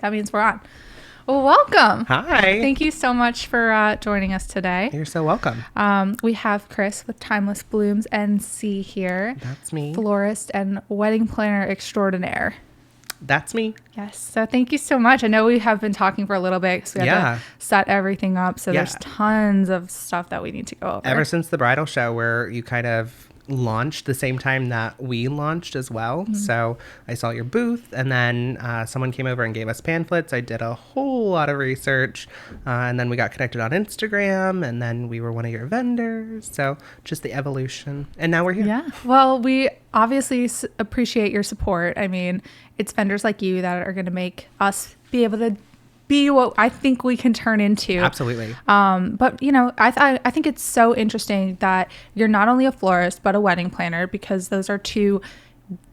That means we're on. Well, welcome. Hi. Thank you so much for joining us today. You're so welcome. We have Chris with Timeless Blooms NC here. That's me. Florist and wedding planner extraordinaire. That's me. Yes. So thank you so much. I know we have been talking for a little bit because we had to set everything up. So there's tons of stuff that we need to go over. Ever since the bridal show where you kind of launched the same time that we launched as well. Mm-hmm. So I saw your booth and then someone came over and gave us pamphlets. I did a whole lot of research and then we got connected on Instagram and then we were one of your vendors. So just the evolution. And now we're here. Yeah. Well, we obviously appreciate your support. I mean, it's vendors like you that are going to make us be able to be what I think we can turn into. Absolutely. But you know, I think it's so interesting that you're not only a florist but a wedding planner, because those are two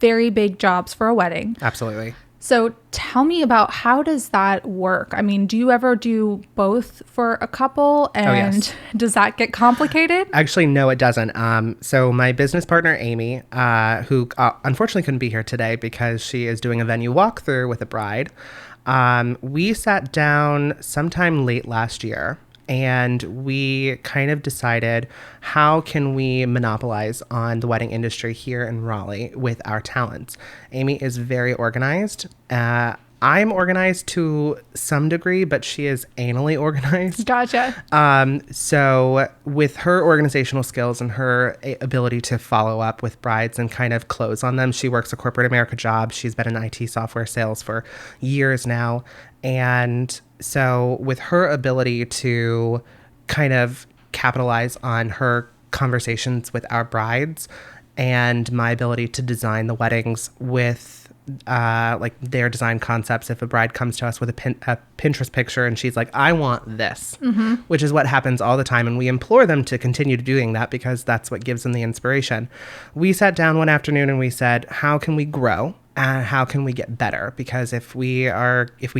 very big jobs for a wedding. Absolutely. So tell me about, how does that work? I mean, do you ever do both for a couple, and does that get complicated? Actually, no, it doesn't. So my business partner, Amy, who unfortunately couldn't be here today because she is doing a venue walkthrough with a bride. We sat down sometime late last year and we kind of decided, how can we monopolize on the wedding industry here in Raleigh with our talents? Amy is very organized. I'm organized to some degree, but she is anally organized. Gotcha. So with her organizational skills and her ability to follow up with brides and kind of close on them, she works a corporate America job. She's been in IT software sales for years now. And so with her ability to kind of capitalize on her conversations with our brides and my ability to design the weddings with like their design concepts. If a bride comes to us with a Pinterest picture and she's like, I want this, mm-hmm. which is what happens all the time. And we implore them to continue doing that because that's what gives them the inspiration. We sat down one afternoon and we said, how can we grow? And how can we get better? Because if we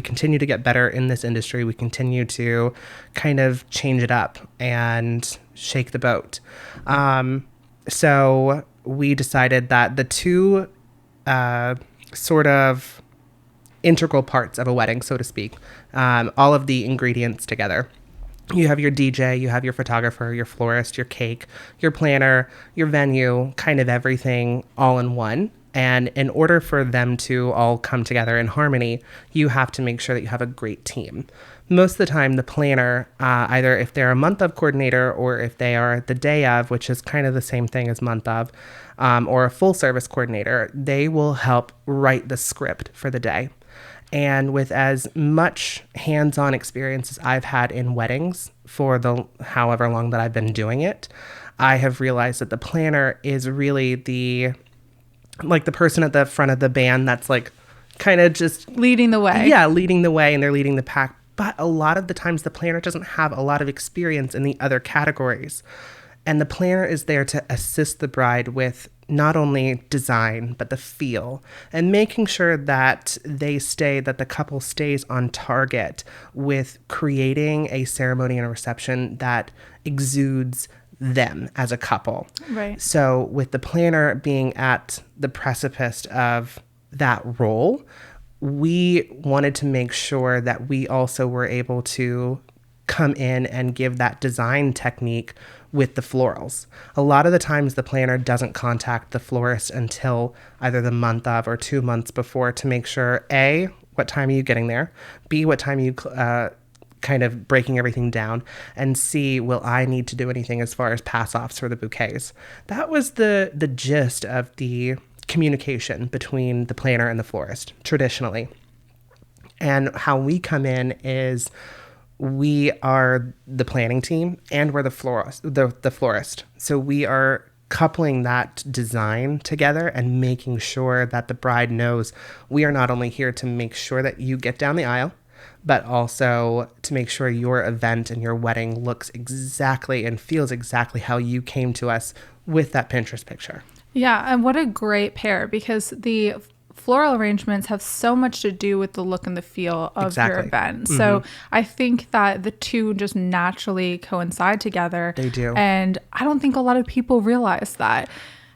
continue to get better in this industry, we continue to kind of change it up and shake the boat. So we decided that the two sort of integral parts of a wedding, so to speak, all of the ingredients together. You have your DJ, you have your photographer, your florist, your cake, your planner, your venue, kind of everything all in one. And in order for them to all come together in harmony, you have to make sure that you have a great team. Most of the time, the planner, either if they're a month of coordinator or if they are the day of, which is kind of the same thing as month of, or a full service coordinator, they will help write the script for the day. And with as much hands-on experience as I've had in weddings for the however long that I've been doing it, I have realized that the planner is really the person at the front of the band that's like kind of just leading the way. Yeah, leading the way, and they're leading the pack. But a lot of the times the planner doesn't have a lot of experience in the other categories. And the planner is there to assist the bride with not only design, but the feel, and making sure that the couple stays on target with creating a ceremony and a reception that exudes them as a couple. Right. So with the planner being at the precipice of that role, we wanted to make sure that we also were able to come in and give that design technique with the florals. A lot of the times the planner doesn't contact the florist until either the month of or 2 months before to make sure, A, what time are you getting there? B, what time are you kind of breaking everything down? And C, will I need to do anything as far as pass-offs for the bouquets? That was the gist of the communication between the planner and the florist traditionally. And how we come in is we are the planning team and we're the florist. So we are coupling that design together and making sure that the bride knows we are not only here to make sure that you get down the aisle, but also to make sure your event and your wedding looks exactly and feels exactly how you came to us with that Pinterest picture. Yeah, and what a great pair, because the floral arrangements have so much to do with the look and the feel of your event. Mm-hmm. So I think that the two just naturally coincide together. They do. And I don't think a lot of people realize that.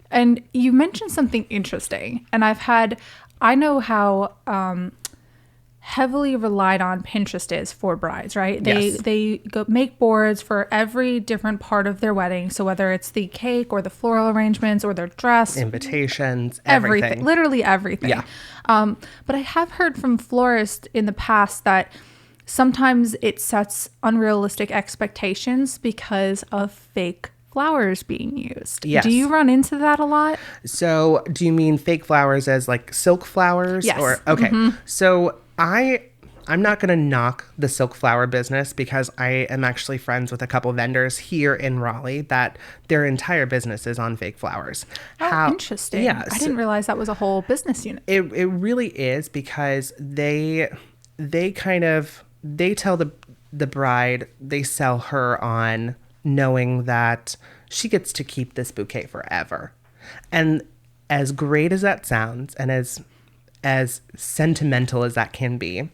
And you mentioned something interesting. And I know how heavily relied on Pinterest is for brides, right? Yes. They go make boards for every different part of their wedding. So whether it's the cake or the floral arrangements or their dress, invitations, everything. Literally everything. Yeah. But I have heard from florists in the past that sometimes it sets unrealistic expectations because of fake flowers being used. Yes. Do you run into that a lot? So do you mean fake flowers as like silk flowers? Yes. Or okay. So I'm not going to knock the silk flower business because I am actually friends with a couple vendors here in Raleigh that their entire business is on fake flowers. Oh, interesting. Yeah, I didn't realize that was a whole business unit. It really is because they tell the bride, they sell her on knowing that she gets to keep this bouquet forever. And as great as that sounds and as sentimental as that can be,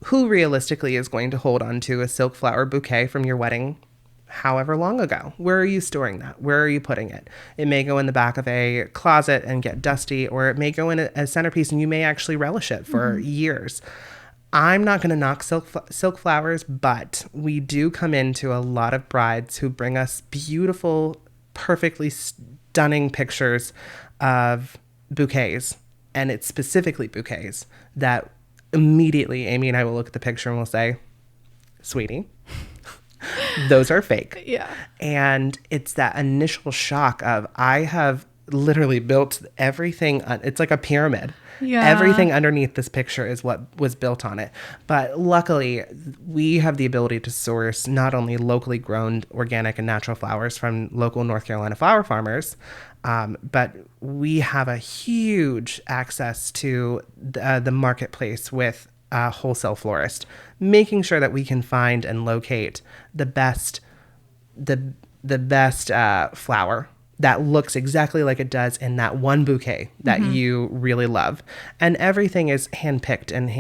who realistically is going to hold on to a silk flower bouquet from your wedding however long ago? Where are you storing that? Where are you putting it? It may go in the back of a closet and get dusty, or it may go in a centerpiece and you may actually relish it for years. I'm not going to knock silk flowers, but we do come into a lot of brides who bring us beautiful, perfectly stunning pictures of bouquets. And it's specifically bouquets that immediately Amy and I will look at the picture and we'll say, sweetie, those are fake. Yeah. And it's that initial shock of, I have literally built everything. It's like a pyramid. Yeah. Everything underneath this picture is what was built on it. But luckily, we have the ability to source not only locally grown organic and natural flowers from local North Carolina flower farmers, but we have a huge access to the marketplace with a wholesale florist, making sure that we can find and locate the best flower that looks exactly like it does in that one bouquet that you really love. And everything is handpicked and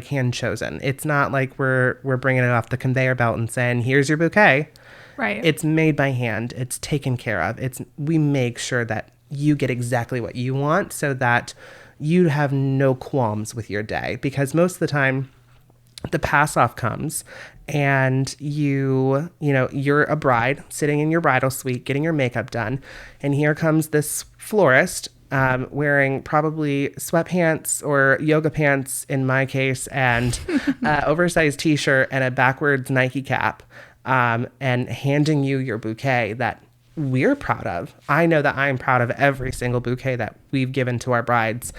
hand chosen. It's not like we're bringing it off the conveyor belt and saying, here's your bouquet. Right. It's made by hand. It's taken care of. We make sure that you get exactly what you want so that you have no qualms with your day. Because most of the time, the pass off comes and you're a bride sitting in your bridal suite getting your makeup done, and here comes this florist wearing probably sweatpants or yoga pants in my case, and oversized t-shirt and a backwards Nike cap, and handing you your bouquet that we're proud of. I know that I'm proud of every single bouquet that we've given to our brides,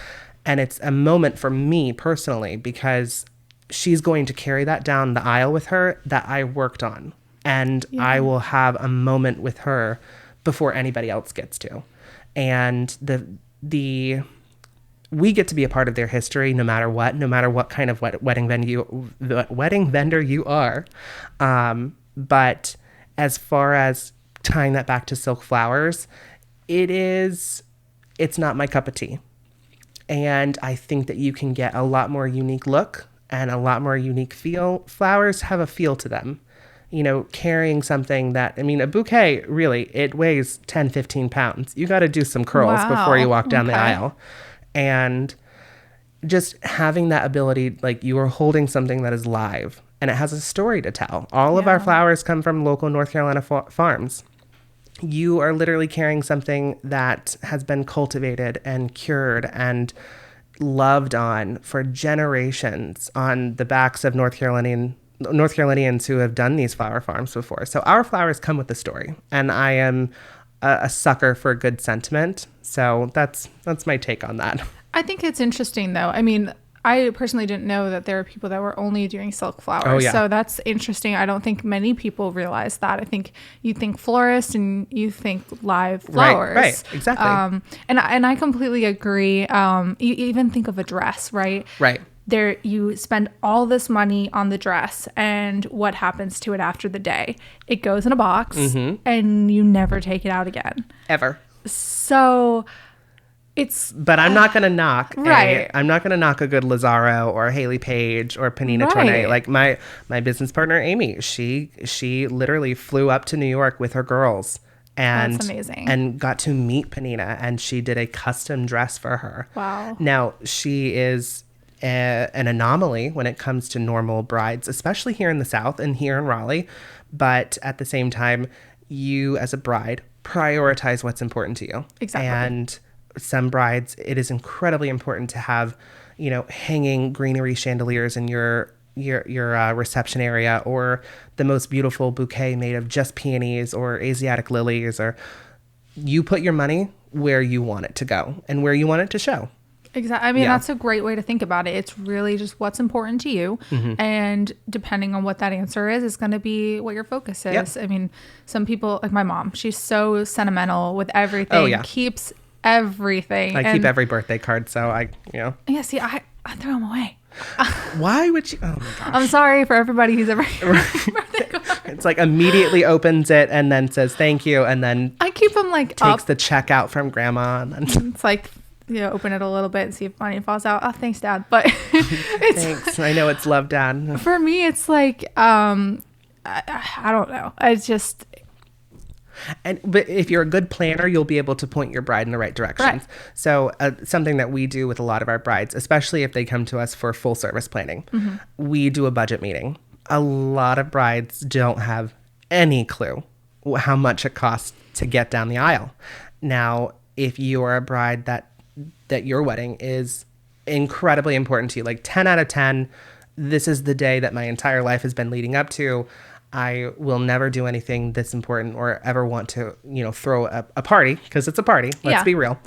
and it's a moment for me personally because she's going to carry that down the aisle with her that I worked on. And I will have a moment with her before anybody else gets to. And we get to be a part of their history no matter what kind of wedding vendor you are. But as far as tying that back to silk flowers, it's not my cup of tea. And I think that you can get a lot more unique look and a lot more unique feel. Flowers have a feel to them. Carrying something a bouquet, really, it weighs 10, 15 pounds. You got to do some curls before you walk down the aisle. And just having that ability, like you are holding something that is live and it has a story to tell. All of our flowers come from local North Carolina farms. You are literally carrying something that has been cultivated and cured and loved on for generations on the backs of North Carolinians who have done these flower farms before. So our flowers come with a story, and I am a sucker for good sentiment. So that's my take on that. I think it's interesting though. I personally didn't know that there are people that were only doing silk flowers. Oh, yeah. So that's interesting. I don't think many people realize that. I think you think florist and you think live flowers. Right, exactly. And I completely agree. You even think of a dress, right? Right. There, you spend all this money on the dress, and what happens to it after the day? It goes in a box, and you never take it out again. Ever. So... But I'm not going to knock. Right. I'm not going to knock a good Lazaro or Haley Page or Panina Tornay. Like my business partner, Amy, she literally flew up to New York with her girls and that's amazing. And got to meet Panina, and she did a custom dress for her. Wow. Now she is an anomaly when it comes to normal brides, especially here in the South and here in Raleigh. But at the same time, you as a bride prioritize what's important to you. Exactly. And some brides, it is incredibly important to have, hanging greenery chandeliers in your reception area, or the most beautiful bouquet made of just peonies or Asiatic lilies, or you put your money where you want it to go and where you want it to show. Exactly. I mean, that's a great way to think about it. It's really just what's important to you. And depending on what that answer is, it's going to be what your focus is. Yep. I mean, some people, like my mom, she's so sentimental with everything, keeps everything. I keep every birthday card. So Yeah, see, I throw them away. Why would you? Oh my gosh. I'm sorry for everybody who's ever birthday card. It's like immediately opens it and then says thank you. And then I keep them like takes the check out from grandma. And then it's like, open it a little bit and see if money falls out. Oh, thanks, Dad. But thanks. I know it's love, Dad. For me, it's like, I don't know. It's just. But if you're a good planner, you'll be able to point your bride in the right directions. Right. So something that we do with a lot of our brides, especially if they come to us for full service planning, we do a budget meeting. A lot of brides don't have any clue how much it costs to get down the aisle. Now, if you are a bride that your wedding is incredibly important to you, like 10 out of 10, this is the day that my entire life has been leading up to. I will never do anything this important or ever want to, throw a party, because it's a party. Let's be real.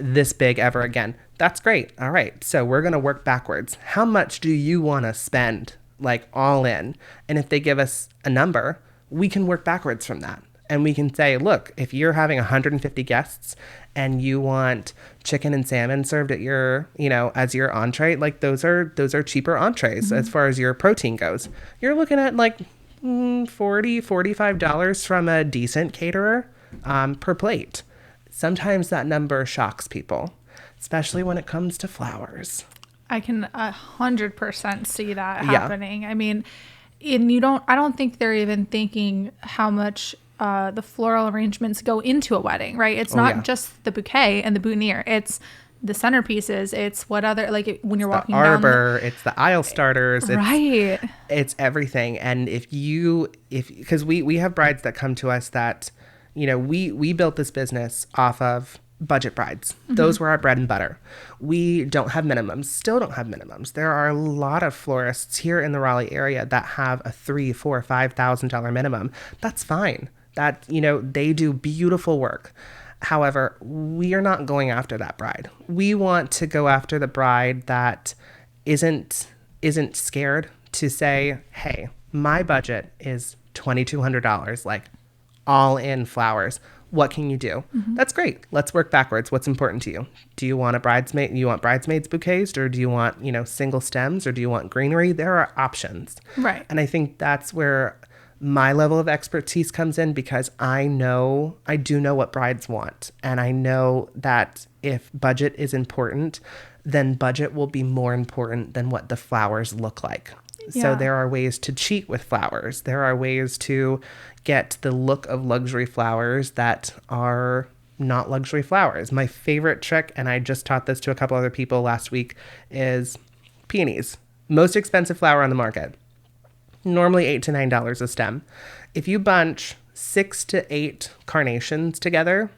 This big ever again. That's great. All right. So we're going to work backwards. How much do you want to spend, like all in? And if they give us a number, we can work backwards from that. And we can say, look, if you're having 150 guests and you want chicken and salmon served at your, as your entree, like those are cheaper entrees as far as your protein goes. You're looking at like $45 from a decent caterer per plate. Sometimes that number shocks people, especially when it comes to flowers. I can 100% see that happening. I mean, I don't think they're even thinking how much the floral arrangements go into a wedding, right? It's not just the bouquet and the boutonniere. It's the centerpieces. It's what other, like when you're walking down. Arbor, it's the aisle starters. Right. It's everything. And because we have brides that come to us that, we built this business off of budget brides. Those were our bread and butter. We don't have minimums, still don't have minimums. There are a lot of florists here in the Raleigh area that have a $3,000, $4,000, $5,000 minimum. That's fine. That, they do beautiful work. However, we are not going after that bride. We want to go after the bride that isn't scared to say, hey, my budget is $2,200, like all in flowers. What can you do? That's great. Let's work backwards. What's important to you? Do you want a bridesmaid? You want bridesmaids bouquets, or do you want, single stems, or do you want greenery? There are options. Right. And I think that's where my level of expertise comes in, because I do know what brides want. And I know that if budget is important, then budget will be more important than what the flowers look like. Yeah. So there are ways to cheat with flowers. There are ways to get the look of luxury flowers that are not luxury flowers. My favorite trick, and I just taught this to a couple other people last week, is peonies. Most expensive flower on the market. Normally $8 to $9 a stem. If you bunch 6 to 8 carnations together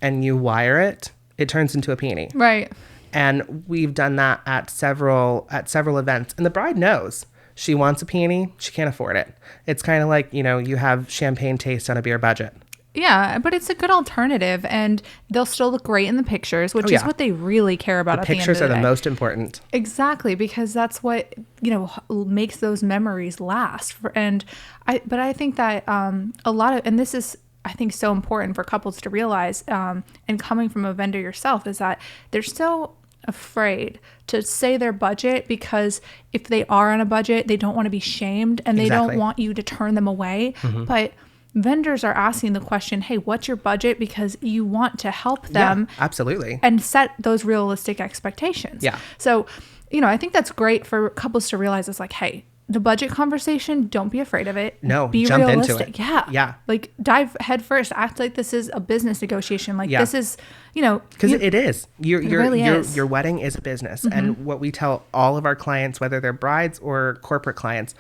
and you wire it, it turns into a peony. Right. And we've done that at several events. And the bride knows she wants a peony. She can't afford it. It's kind of like, you have champagne taste on a beer budget. Yeah, but it's a good alternative, and they'll still look great in the pictures, which is what they really care about at the end of the day. The pictures are the most important. Exactly, because that's what, makes those memories last. But I think that a lot of, and this is, I think, so important for couples to realize, and coming from a vendor yourself, is that they're so afraid to say their budget, because if they are on a budget, they don't want to be shamed, and they don't want you to turn them away. But vendors are asking the question, hey, what's your budget? Because you want to help them. Yeah, absolutely. And set those realistic expectations. Yeah. So, I think that's great for couples to realize. It's like, hey, the budget conversation, don't be afraid of it. No, be jump realistic. into it. Yeah. Like dive head first. Act like this is a business negotiation. Like this is, because it is. Your wedding is a business. Mm-hmm. And what we tell all of our clients, whether they're brides or corporate clients,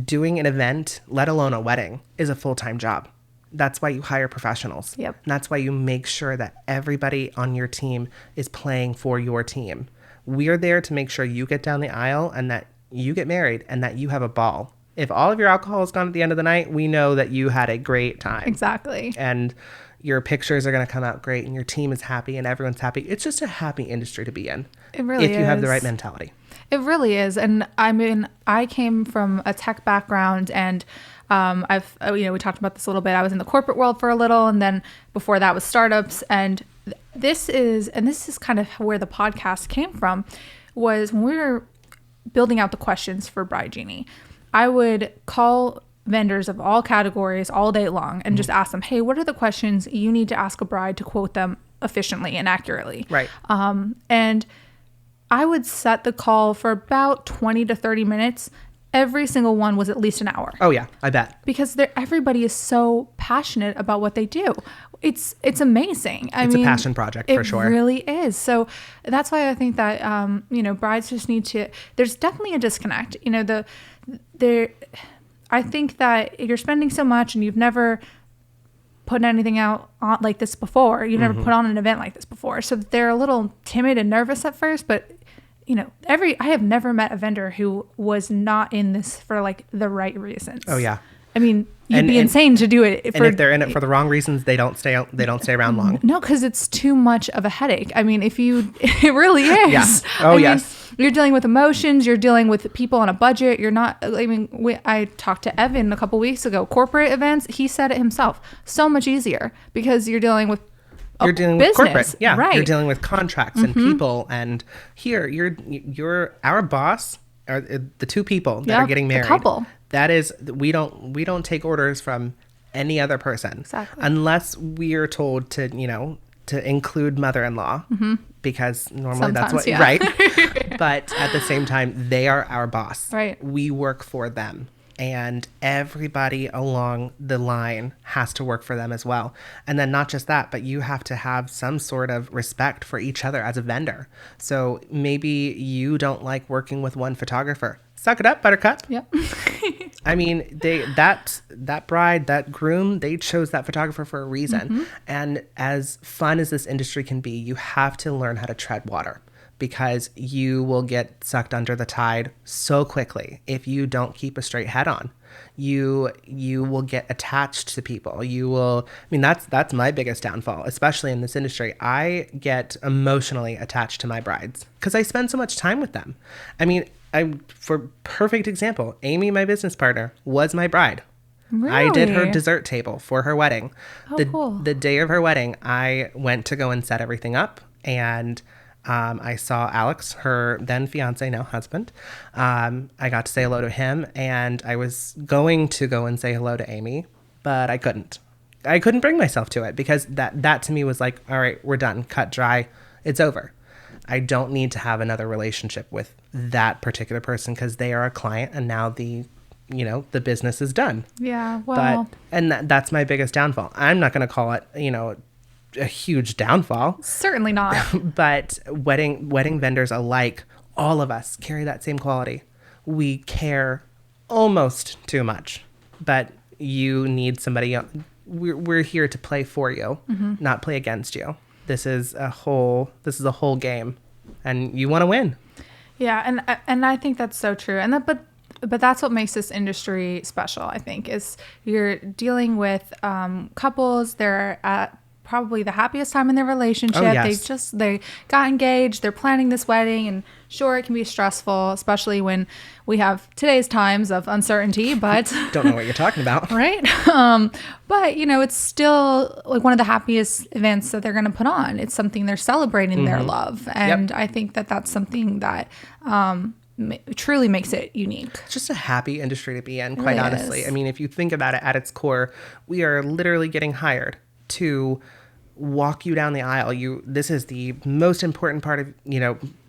doing an event, let alone a wedding, is a full-time job. That's why you hire professionals. Yep. And that's why you make sure that everybody on your team is playing for your team. We're there to make sure you get down the aisle and that you get married and that you have a ball. If all of your alcohol is gone at the end of the night, we know that you had a great time. Exactly. And your pictures are going to come out great and your team is happy and everyone's happy. It's just a happy industry to be in. It really is. If you have the right mentality. It really is. And I mean, I came from a tech background and we talked about this a little bit. I was in the corporate world for a little, and then before that was startups. And this is kind of where the podcast came from, was when we were building out the questions for Bride Genie. I would call vendors of all categories all day long and just ask them, hey, what are the questions you need to ask a bride to quote them efficiently and accurately? Right. And I would set the call for about 20 to 30 minutes. Every single one was at least an hour. Oh yeah, I bet. Because everybody is so passionate about what they do. It's amazing. It's a passion project for sure. It really is. So that's why I think that brides just need to. There's definitely a disconnect. I think that you're spending so much and you've never put anything out like this before. You've never put on an event like this before. So they're a little timid and nervous at first, but I have never met a vendor who was not in this for like the right reasons. Oh yeah. I mean, you'd be insane to do it. And if they're in it for the wrong reasons, they don't stay around long. No, because it's too much of a headache. I mean, it really is. Yeah. Oh, yes. You're dealing with emotions. You're dealing with people on a budget. You're not, I talked to Evan a couple weeks ago, corporate events. He said it himself. So much easier because you're dealing with with corporate. Yeah. Right. You're dealing with contracts and people. And here you're our boss are the two people that are getting married. The couple. That is, we don't take orders from any other person. Exactly. Unless we are told to include mother-in-law, because normally sometimes, that's what, right? But at the same time, they are our boss. Right. We work for them. And everybody along the line has to work for them as well. And then not just that, but you have to have some sort of respect for each other as a vendor. So maybe you don't like working with one photographer. Suck it up, buttercup. Yep. I mean, that bride, that groom, they chose that photographer for a reason. And as fun as this industry can be, you have to learn how to tread water, because you will get sucked under the tide so quickly if you don't keep a straight head on. You will get attached to people. That's my biggest downfall, especially in this industry. I get emotionally attached to my brides because I spend so much time with them. I mean, for perfect example, Amy, my business partner, was my bride. Really? I did her dessert table for her wedding. Cool. The day of her wedding, I went to go and set everything up, and I saw Alex, her then fiance, now husband. I got to say hello to him, and I was going to go and say hello to Amy, but I couldn't. I couldn't bring myself to it because that to me was like, all right, we're done, cut dry, it's over. I don't need to have another relationship with that particular person because they are a client, and now the business is done. Yeah, well. That's my biggest downfall. I'm not going to call it, a huge downfall. Certainly not. But wedding vendors alike, all of us carry that same quality. We care almost too much, but you need somebody else. We're here to play for you, not play against you. This is a whole game, and you want to win. Yeah, and I think that's so true. And but that's what makes this industry special, I think, is you're dealing with couples. They're at probably the happiest time in their relationship. Oh, yes. They got engaged, they're planning this wedding, and sure, it can be stressful, especially when we have today's times of uncertainty, but don't know what you're talking about. Right. But it's still like one of the happiest events that they're going to put on. It's something they're celebrating their love. And I think that that's something that truly makes it unique. It's just a happy industry to be in, quite honestly. I mean, if you think about it at its core, we are literally getting hired to walk you down the aisle. This is the most important part of,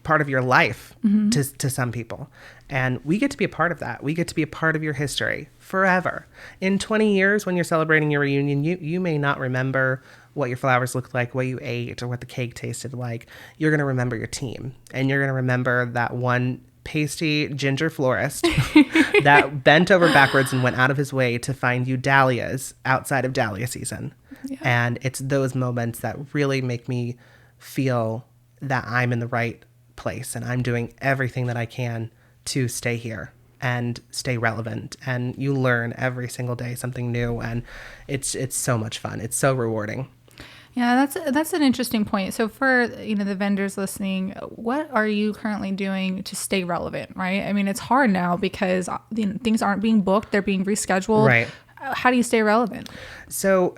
part of your life to some people. And we get to be a part of that. We get to be a part of your history forever. In 20 years, when you're celebrating your reunion, you may not remember what your flowers looked like, what you ate, or what the cake tasted like. You're going to remember your team. And you're going to remember that one pasty ginger florist that bent over backwards and went out of his way to find you dahlias outside of dahlia season. Yeah. And it's those moments that really make me feel that I'm in the right place and I'm doing everything that I can to stay here and stay relevant. And you learn every single day something new, and it's so much fun. It's so rewarding. Yeah, that's an interesting point. So for, the vendors listening, what are you currently doing to stay relevant, right? I mean, it's hard now because things aren't being booked, they're being rescheduled. Right. How do you stay relevant? So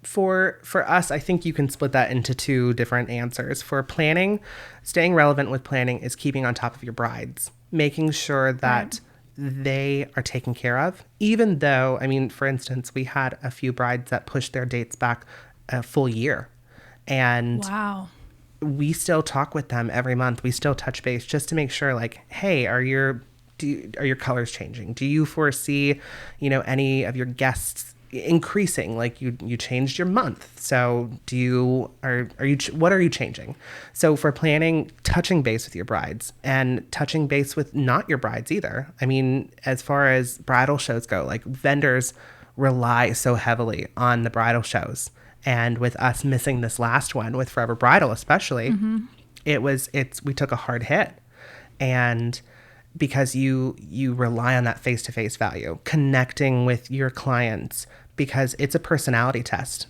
for us, I think you can split that into two different answers. For planning, staying relevant with planning is keeping on top of your brides, making sure that they are taken care of, even though, for instance, we had a few brides that pushed their dates back a full year. And wow. We still talk with them every month. We still touch base just to make sure, like, hey, are your colors changing? Do you foresee, any of your guests increasing? Like you changed your month. So what are you changing? So for planning, touching base with your brides and touching base with not your brides either. As far as bridal shows go, like vendors rely so heavily on the bridal shows. And with us missing this last one with Forever Bridal, especially, we took a hard hit. And because you rely on that face-to-face value, connecting with your clients, because it's a personality test.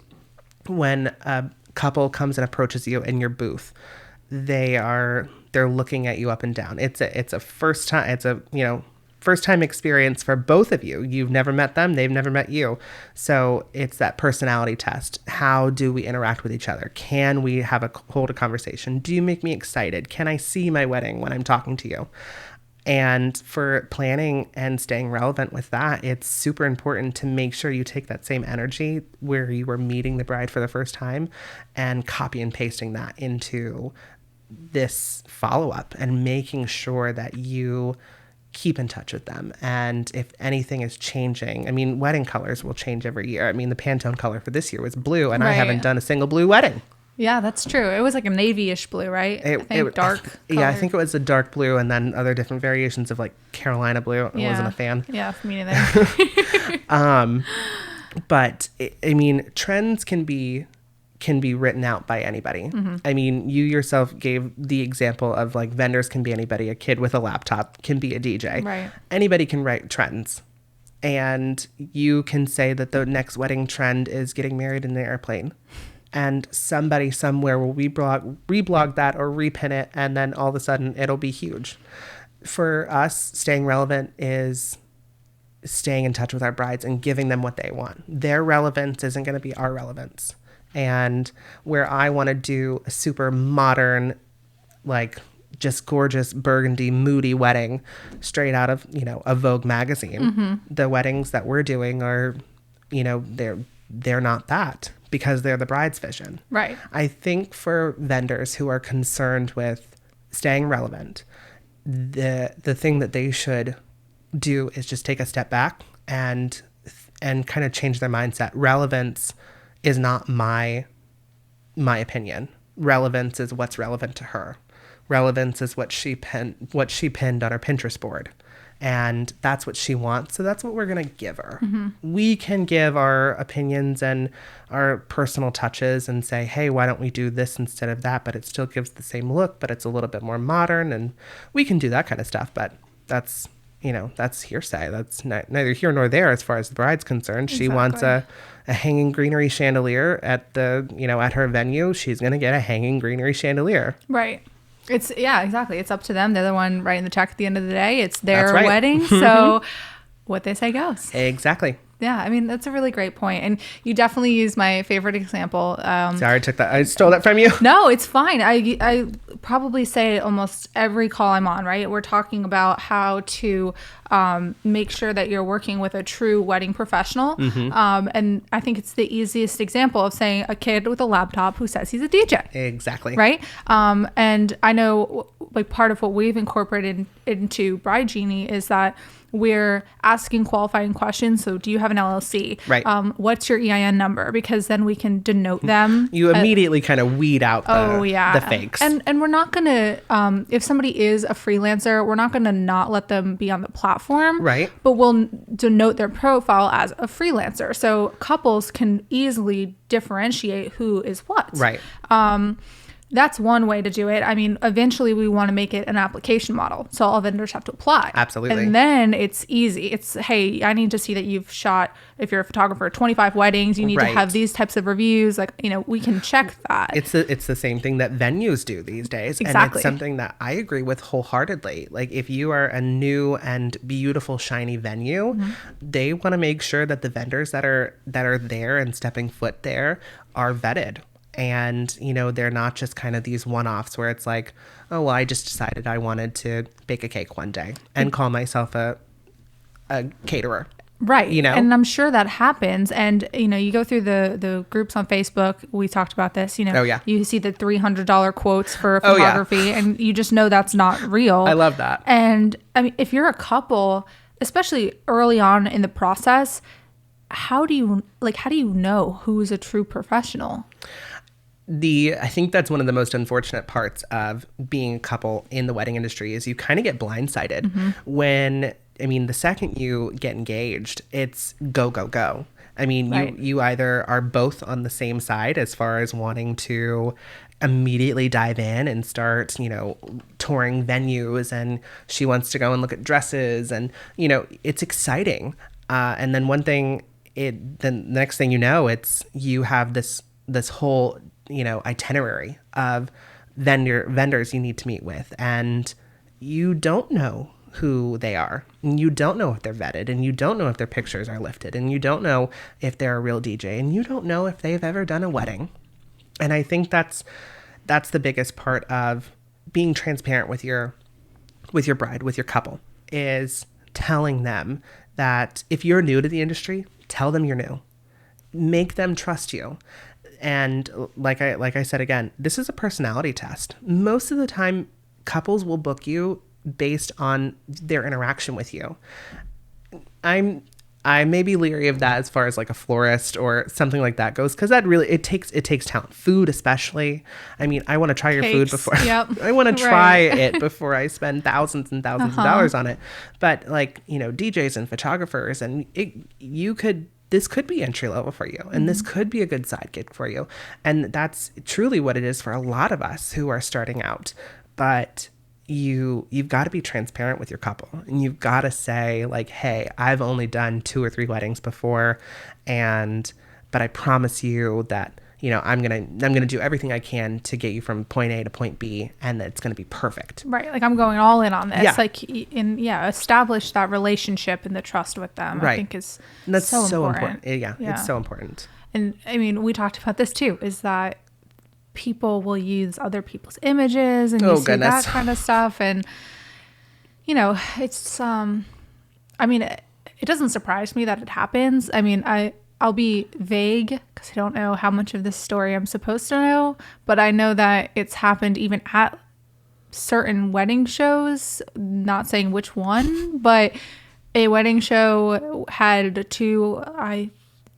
When a couple comes and approaches you in your booth, they're looking at you up and down. It's a first time experience for both of you. You've never met them, they've never met you. So it's that personality test. How do we interact with each other? Can we hold a conversation? Do you make me excited? Can I see my wedding when I'm talking to you? And for planning and staying relevant with that, it's super important to make sure you take that same energy where you were meeting the bride for the first time and copy and pasting that into this follow-up and making sure that you keep in touch with them. And if anything is changing, wedding colors will change every year. The Pantone color for this year was blue, and I haven't done a single blue wedding. Yeah, that's true. It was like a navy-ish blue, right? I think dark color. Yeah, I think it was a dark blue and then other different variations of like Carolina blue. I wasn't a fan. Yeah, me neither. But trends can be written out by anybody. You yourself gave the example of like vendors can be anybody. A kid with a laptop can be a DJ. Right. Anybody can write trends. And you can say that the next wedding trend is getting married in the airplane. And somebody somewhere will reblog that or repin it, and then all of a sudden it'll be huge. For us, staying relevant is staying in touch with our brides and giving them what they want. Their relevance isn't going to be our relevance. And where I want to do a super modern, like just gorgeous burgundy, moody wedding straight out of, a Vogue magazine, the weddings that we're doing are, they're not that, because they're the bride's vision. Right. I think for vendors who are concerned with staying relevant, the thing that they should do is just take a step back and kind of change their mindset. Relevance is not my opinion. Relevance is what's relevant to her. Relevance is what she pinned on her Pinterest board. And that's what she wants. So that's what we're going to give her. We can give our opinions and our personal touches and say, hey, why don't we do this instead of that? But it still gives the same look, but it's a little bit more modern. And we can do that kind of stuff. But that's hearsay. That's neither here nor there as far as the bride's concerned. Exactly. She wants a hanging greenery chandelier at at her venue. She's going to get a hanging greenery chandelier. Right. Exactly. It's up to them. They're the one writing the check at the end of the day. It's their wedding. So what they say goes. Exactly. Yeah, I mean, that's a really great point. And you definitely used my favorite example. Sorry, I stole that from you. No, it's fine. I probably say almost every call I'm on, right? We're talking about how to make sure that you're working with a true wedding professional. And I think it's the easiest example of saying a kid with a laptop who says he's a DJ. Exactly. Right? And I know like part of what we've incorporated into Bride Genie is that we're asking qualifying questions. So do you have an LLC? Right. What's your EIN number? Because then we can denote them. You immediately kind of weed out the fakes. And we're not going to, if somebody is a freelancer, we're not going to not let them be on the platform. Right. But we'll denote their profile as a freelancer. So couples can easily differentiate who is what. Right. That's one way to do it. I mean, eventually we want to make it an application model. So all vendors have to apply. Absolutely. And then it's easy. It's, hey, I need to see that you've shot, if you're a photographer, 25 weddings. You need to have these types of reviews. Like, we can check that. It's the same thing that venues do these days. Exactly. And it's something that I agree with wholeheartedly. Like, if you are a new and beautiful, shiny venue, they want to make sure that the vendors that are there and stepping foot there are vetted. And, they're not just kind of these one-offs where it's like, oh, well, I just decided I wanted to bake a cake one day and call myself a caterer. Right. And I'm sure that happens. And, you go through the groups on Facebook. We talked about this, Oh, yeah. You see the $300 quotes for photography and you just know that's not real. I love that. And I mean, if you're a couple, especially early on in the process, how do you know who's a true professional? I think that's one of the most unfortunate parts of being a couple in the wedding industry is you kind of get blindsided when, the second you get engaged, it's go, go, go. I mean, you either are both on the same side as far as wanting to immediately dive in and start, touring venues, and she wants to go and look at dresses, and, it's exciting. And then the next thing you have this whole itinerary of vendors you need to meet with, and you don't know who they are, and you don't know if they're vetted, and you don't know if their pictures are lifted, and you don't know if they're a real DJ, and you don't know if they've ever done a wedding. And I think that's the biggest part of being transparent with your bride, with your couple, is telling them that if you're new to the industry, tell them you're new. Make them trust you. And like I said, again, this is a personality test. Most of the time, couples will book you based on their interaction with you. I may be leery of that as far as like a florist or something like that goes, because that really it takes talent. Food especially. I mean, I want to try your food before. Yep. I want to try it before I spend thousands and thousands of dollars on it. But like DJs and photographers, and this could be entry level for you, and this could be a good side gig for you. And that's truly what it is for a lot of us who are starting out. But you've got to be transparent with your couple, and you've got to say like, hey, I've only done 2 or 3 weddings before, but I promise you that I'm gonna do everything I can to get you from point A to point B, and that it's gonna be perfect. Right, like I'm going all in on this. Yeah. Establish that relationship and the trust with them. Right. I think that's so important. Yeah, it's so important. And I mean, we talked about this too. Is that people will use other people's images and you see that kind of stuff, and it's I mean, it doesn't surprise me that it happens. I mean, I'll be vague because I don't know how much of this story I'm supposed to know, but I know that it's happened even at certain wedding shows, not saying which one, but a wedding show had 2,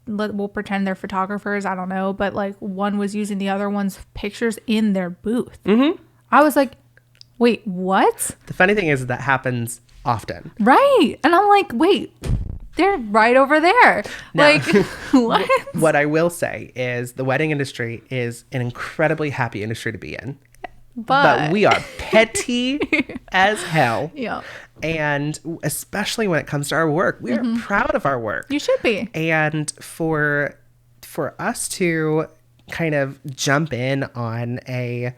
we'll pretend they're photographers, I don't know, but like one was using the other one's pictures in their booth. I was like, wait, what? The funny thing is that happens often. Right. And I'm like, wait, they're right over there. Now, like, what? What I will say is the wedding industry is an incredibly happy industry to be in. But we are petty as hell. Yeah. And especially when it comes to our work, we are proud of our work. You should be. And for us to kind of jump in on a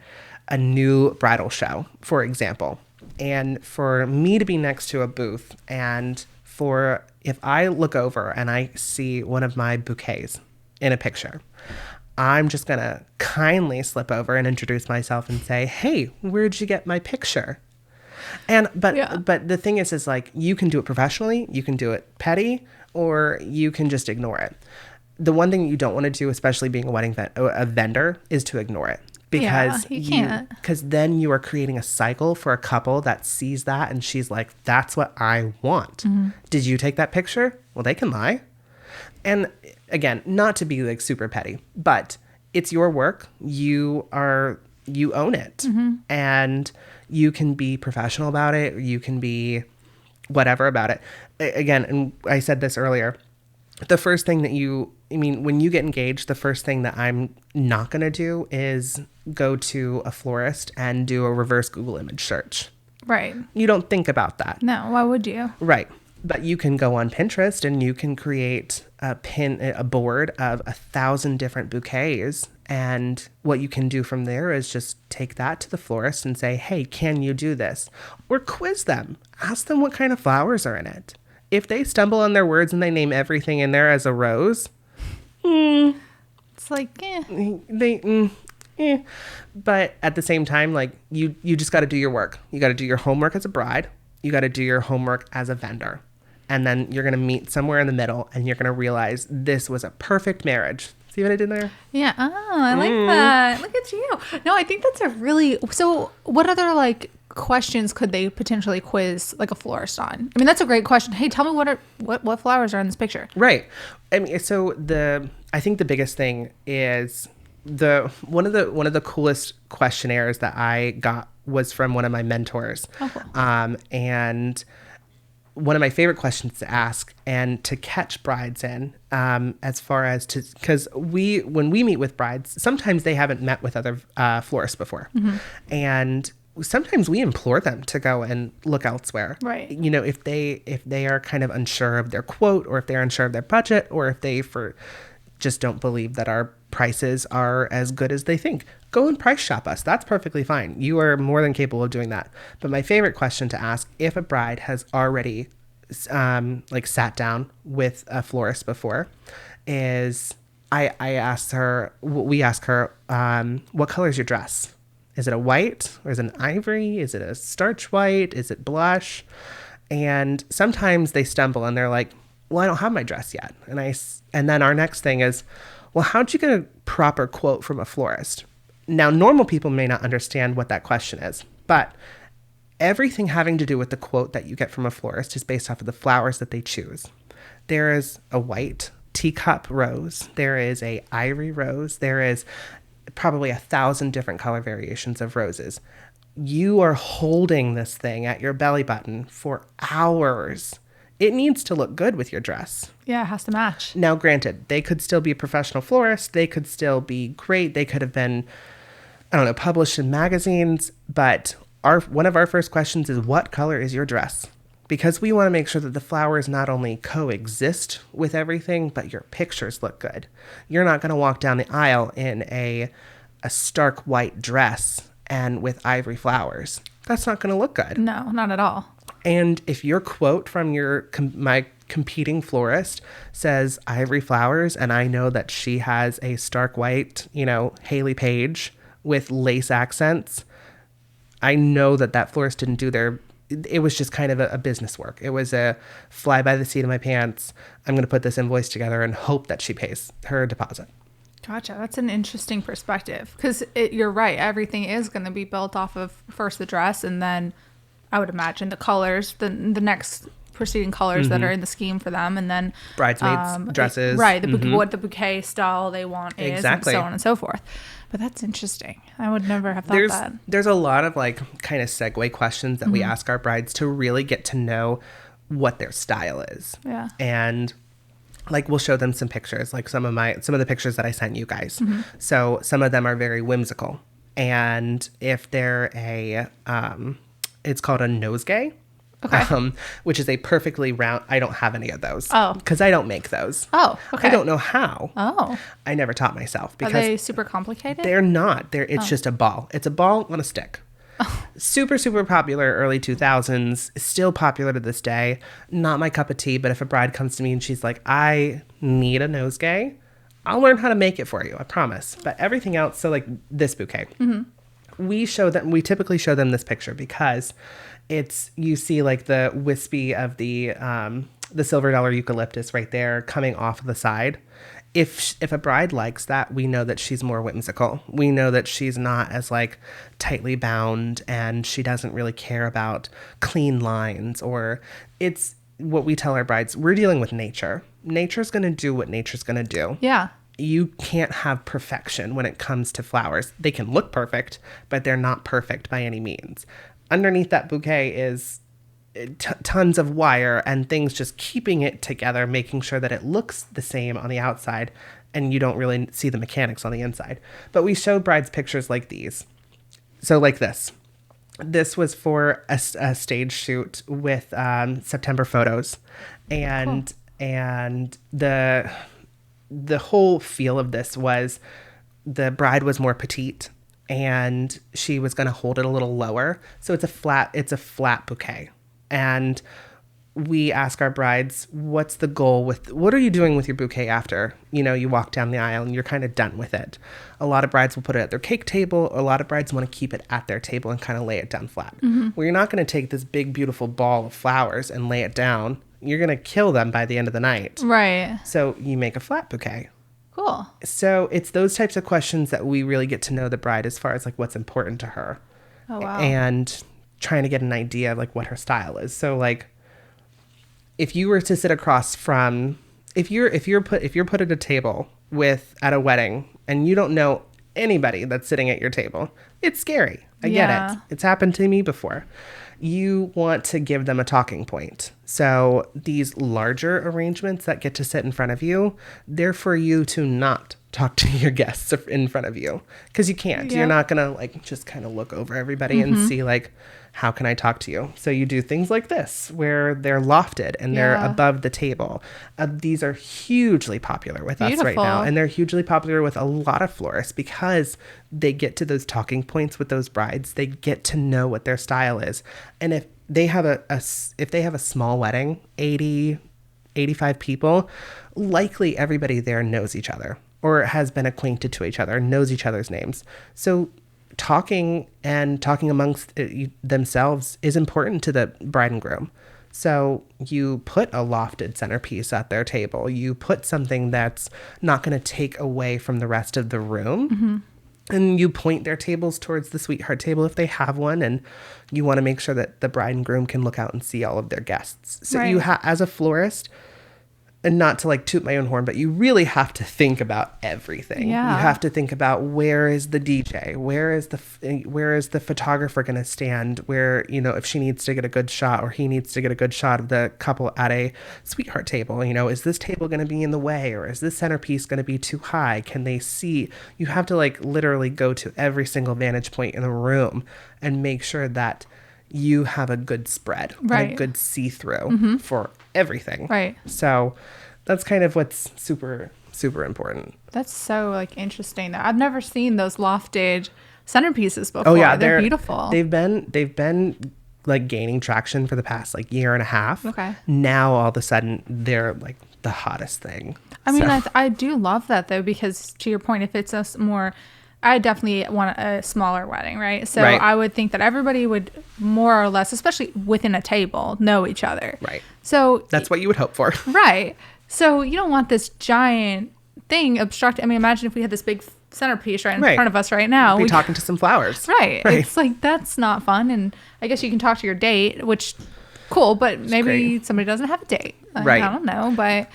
new bridal show, for example, and for me to be next to a booth and for if I look over and I see one of my bouquets in a picture, I'm just going to kindly slip over and introduce myself and say, hey, where'd you get my picture? But the thing is like, you can do it professionally, you can do it petty, or you can just ignore it. The one thing you don't want to do, especially being a vendor, is to ignore it. Because you can't. Because then you are creating a cycle for a couple that sees that and she's like, that's what I want. Mm-hmm. Did you take that picture? Well, they can lie. And again, not to be like super petty, but it's your work. You own it. Mm-hmm. And you can be professional about it. You can be whatever about it. Again, and I said this earlier, the first thing that when you get engaged, the first thing that I'm not going to do is go to a florist and do a reverse Google image search. Right. You don't think about that. No, why would you? Right. But you can go on Pinterest and you can create a board of 1,000 different bouquets. And what you can do from there is just take that to the florist and say, hey, can you do this? Or quiz them. Ask them what kind of flowers are in it. If they stumble on their words and they name everything in there as a rose, it's like, But at the same time, like you just got to do your work. You got to do your homework as a bride. You got to do your homework as a vendor. And then you're going to meet somewhere in the middle and you're going to realize this was a perfect marriage. See what I did there? Yeah. Oh, I like that. Look at you. No, I think that's so what other like questions could they potentially quiz like a florist on? I mean, that's a great question. Hey, tell me what flowers are in this picture. Right. I mean, so I think the biggest thing is one of the coolest questionnaires that I got was from one of my mentors. Oh, cool. And one of my favorite questions to ask and to catch brides in, as far as because when we meet with brides, sometimes they haven't met with other florists before. Mm-hmm. And sometimes we implore them to go and look elsewhere. Right. You know, if they are kind of unsure of their quote, or if they're unsure of their budget, or if they just don't believe that our prices are as good as they think, go and price shop us. That's perfectly fine. You are more than capable of doing that. But my favorite question to ask, if a bride has already sat down with a florist before, is we ask her, what color is your dress? Is it a white, or is it an ivory? Is it a starch white? Is it blush? And sometimes they stumble and they're like, well, I don't have my dress yet. And then our next thing is, well, how'd you get a proper quote from a florist? Now, normal people may not understand what that question is, but everything having to do with the quote that you get from a florist is based off of the flowers that they choose. There is a white teacup rose. There is a ivory rose. There is probably 1,000 different color variations of roses. You are holding this thing at your belly button for hours. It needs to look good with your dress. Yeah, it has to match. Now, granted, they could still be a professional florist. They could still be great. They could have been, published in magazines. But one of our first questions is, what color is your dress? Because we want to make sure that the flowers not only coexist with everything, but your pictures look good. You're not going to walk down the aisle in a stark white dress and with ivory flowers. That's not going to look good. No, not at all. And if your quote from my competing florist says ivory flowers, and I know that she has a stark white, Haley Page with lace accents, I know that florist didn't do it was just kind of a business work. It was a fly by the seat of my pants. I'm going to put this invoice together and hope that she pays her deposit. Gotcha. That's an interesting perspective, because you're right. Everything is going to be built off of first the dress, and then I would imagine the colors, the next preceding colors mm-hmm. that are in the scheme for them, and then bridesmaids dresses, right? Mm-hmm. What the bouquet style they want is, exactly. and so on and so forth. But that's interesting. I would never have thought that. There's a lot of kind of segue questions that mm-hmm. we ask our brides to really get to know what their style is. Yeah. And we'll show them some pictures, some of the pictures that I sent you guys. Mm-hmm. So some of them are very whimsical. And if they're it's called a nosegay. Okay. Which is a perfectly round. I don't have any of those. Oh. Because I don't make those. Oh, okay. I don't know how. Oh. I never taught myself. Because are they super complicated? They're not. It's just a ball. It's a ball on a stick. Super, super popular early 2000s, still popular to this day. Not my cup of tea, but if a bride comes to me and she's like, I need a nosegay, I'll learn how to make it for you, I promise. But everything else, so like this bouquet, we typically show them this picture because you see like the wispy of the silver dollar eucalyptus right there coming off of the side. If a bride likes that, we know that she's more whimsical. We know that she's not as like tightly bound, and she doesn't really care about clean lines, or it's what we tell our brides. We're dealing with nature. Nature's going to do what nature's going to do. Yeah. You can't have perfection when it comes to flowers. They can look perfect, but they're not perfect by any means. Underneath that bouquet is tons of wire and things just keeping it together, making sure that it looks the same on the outside and you don't really see the mechanics on the inside. But we show brides pictures like these. So like this. This was for a stage shoot with September Photos. And the whole feel of this was the bride was more petite and she was going to hold it a little lower. So it's a flat bouquet. And we ask our brides, what are you doing with your bouquet after, you walk down the aisle and you're kind of done with it? A lot of brides will put it at their cake table. A lot of brides want to keep it at their table and kind of lay it down flat. Well, you're not going to take this big, beautiful ball of flowers and lay it down. You're going to kill them by the end of the night. Right. So you make a flat bouquet. Cool. So it's those types of questions that we really get to know the bride as far as like what's important to her. Oh, wow. And trying to get an idea of like what her style is. So like if you were to sit across from, if you're put at a table at a wedding and you don't know anybody that's sitting at your table, it's scary. I get it. It's happened to me before. You want to give them a talking point. So these larger arrangements that get to sit in front of you, they're for you to not talk to your guests in front of you, because you can't. You're not gonna like just kind of look over everybody and see like, how can I talk to you? So you do things like this where they're lofted and they're above the table. These are hugely popular with us right now, and they're hugely popular with a lot of florists because they get to those talking points with those brides. They get to know what their style is, and if they have a small wedding, 80, 85 people, likely everybody there knows each other or has been acquainted to each other, knows each other's names. So talking amongst themselves is important to the bride and groom. So you put a lofted centerpiece at their table. You put something that's not going to take away from the rest of the room. And you point their tables towards the sweetheart table if they have one. And you want to make sure that the bride and groom can look out and see all of their guests. So you as a florist, and not to like toot my own horn, but you really have to think about everything. Yeah. You have to think about, where is the DJ? Where is the photographer going to stand? Where, if she needs to get a good shot or he needs to get a good shot of the couple at a sweetheart table, is this table going to be in the way, or is this centerpiece going to be too high? Can they see? You have to like literally go to every single vantage point in the room and make sure that you have a good spread, and a good see-through for everything. Right. So that's kind of what's super, super important. That's so like interesting. I've never seen those lofted centerpieces before. Oh yeah, they're beautiful. They've been like gaining traction for the past like year and a half. Okay. Now all of a sudden they're like the hottest thing. I mean, I do love that though, because to your point, if it's I definitely want a smaller wedding, right? So I would think that everybody would more or less, especially within a table, know each other. Right. So that's what you would hope for. Right. So you don't want this giant thing obstructing. I mean, imagine if we had this big centerpiece right in front of us right now. We'd be talking to some flowers. Right. It's like, that's not fun. And I guess you can talk to your date, which cool, but maybe somebody doesn't have a date. I don't know, but...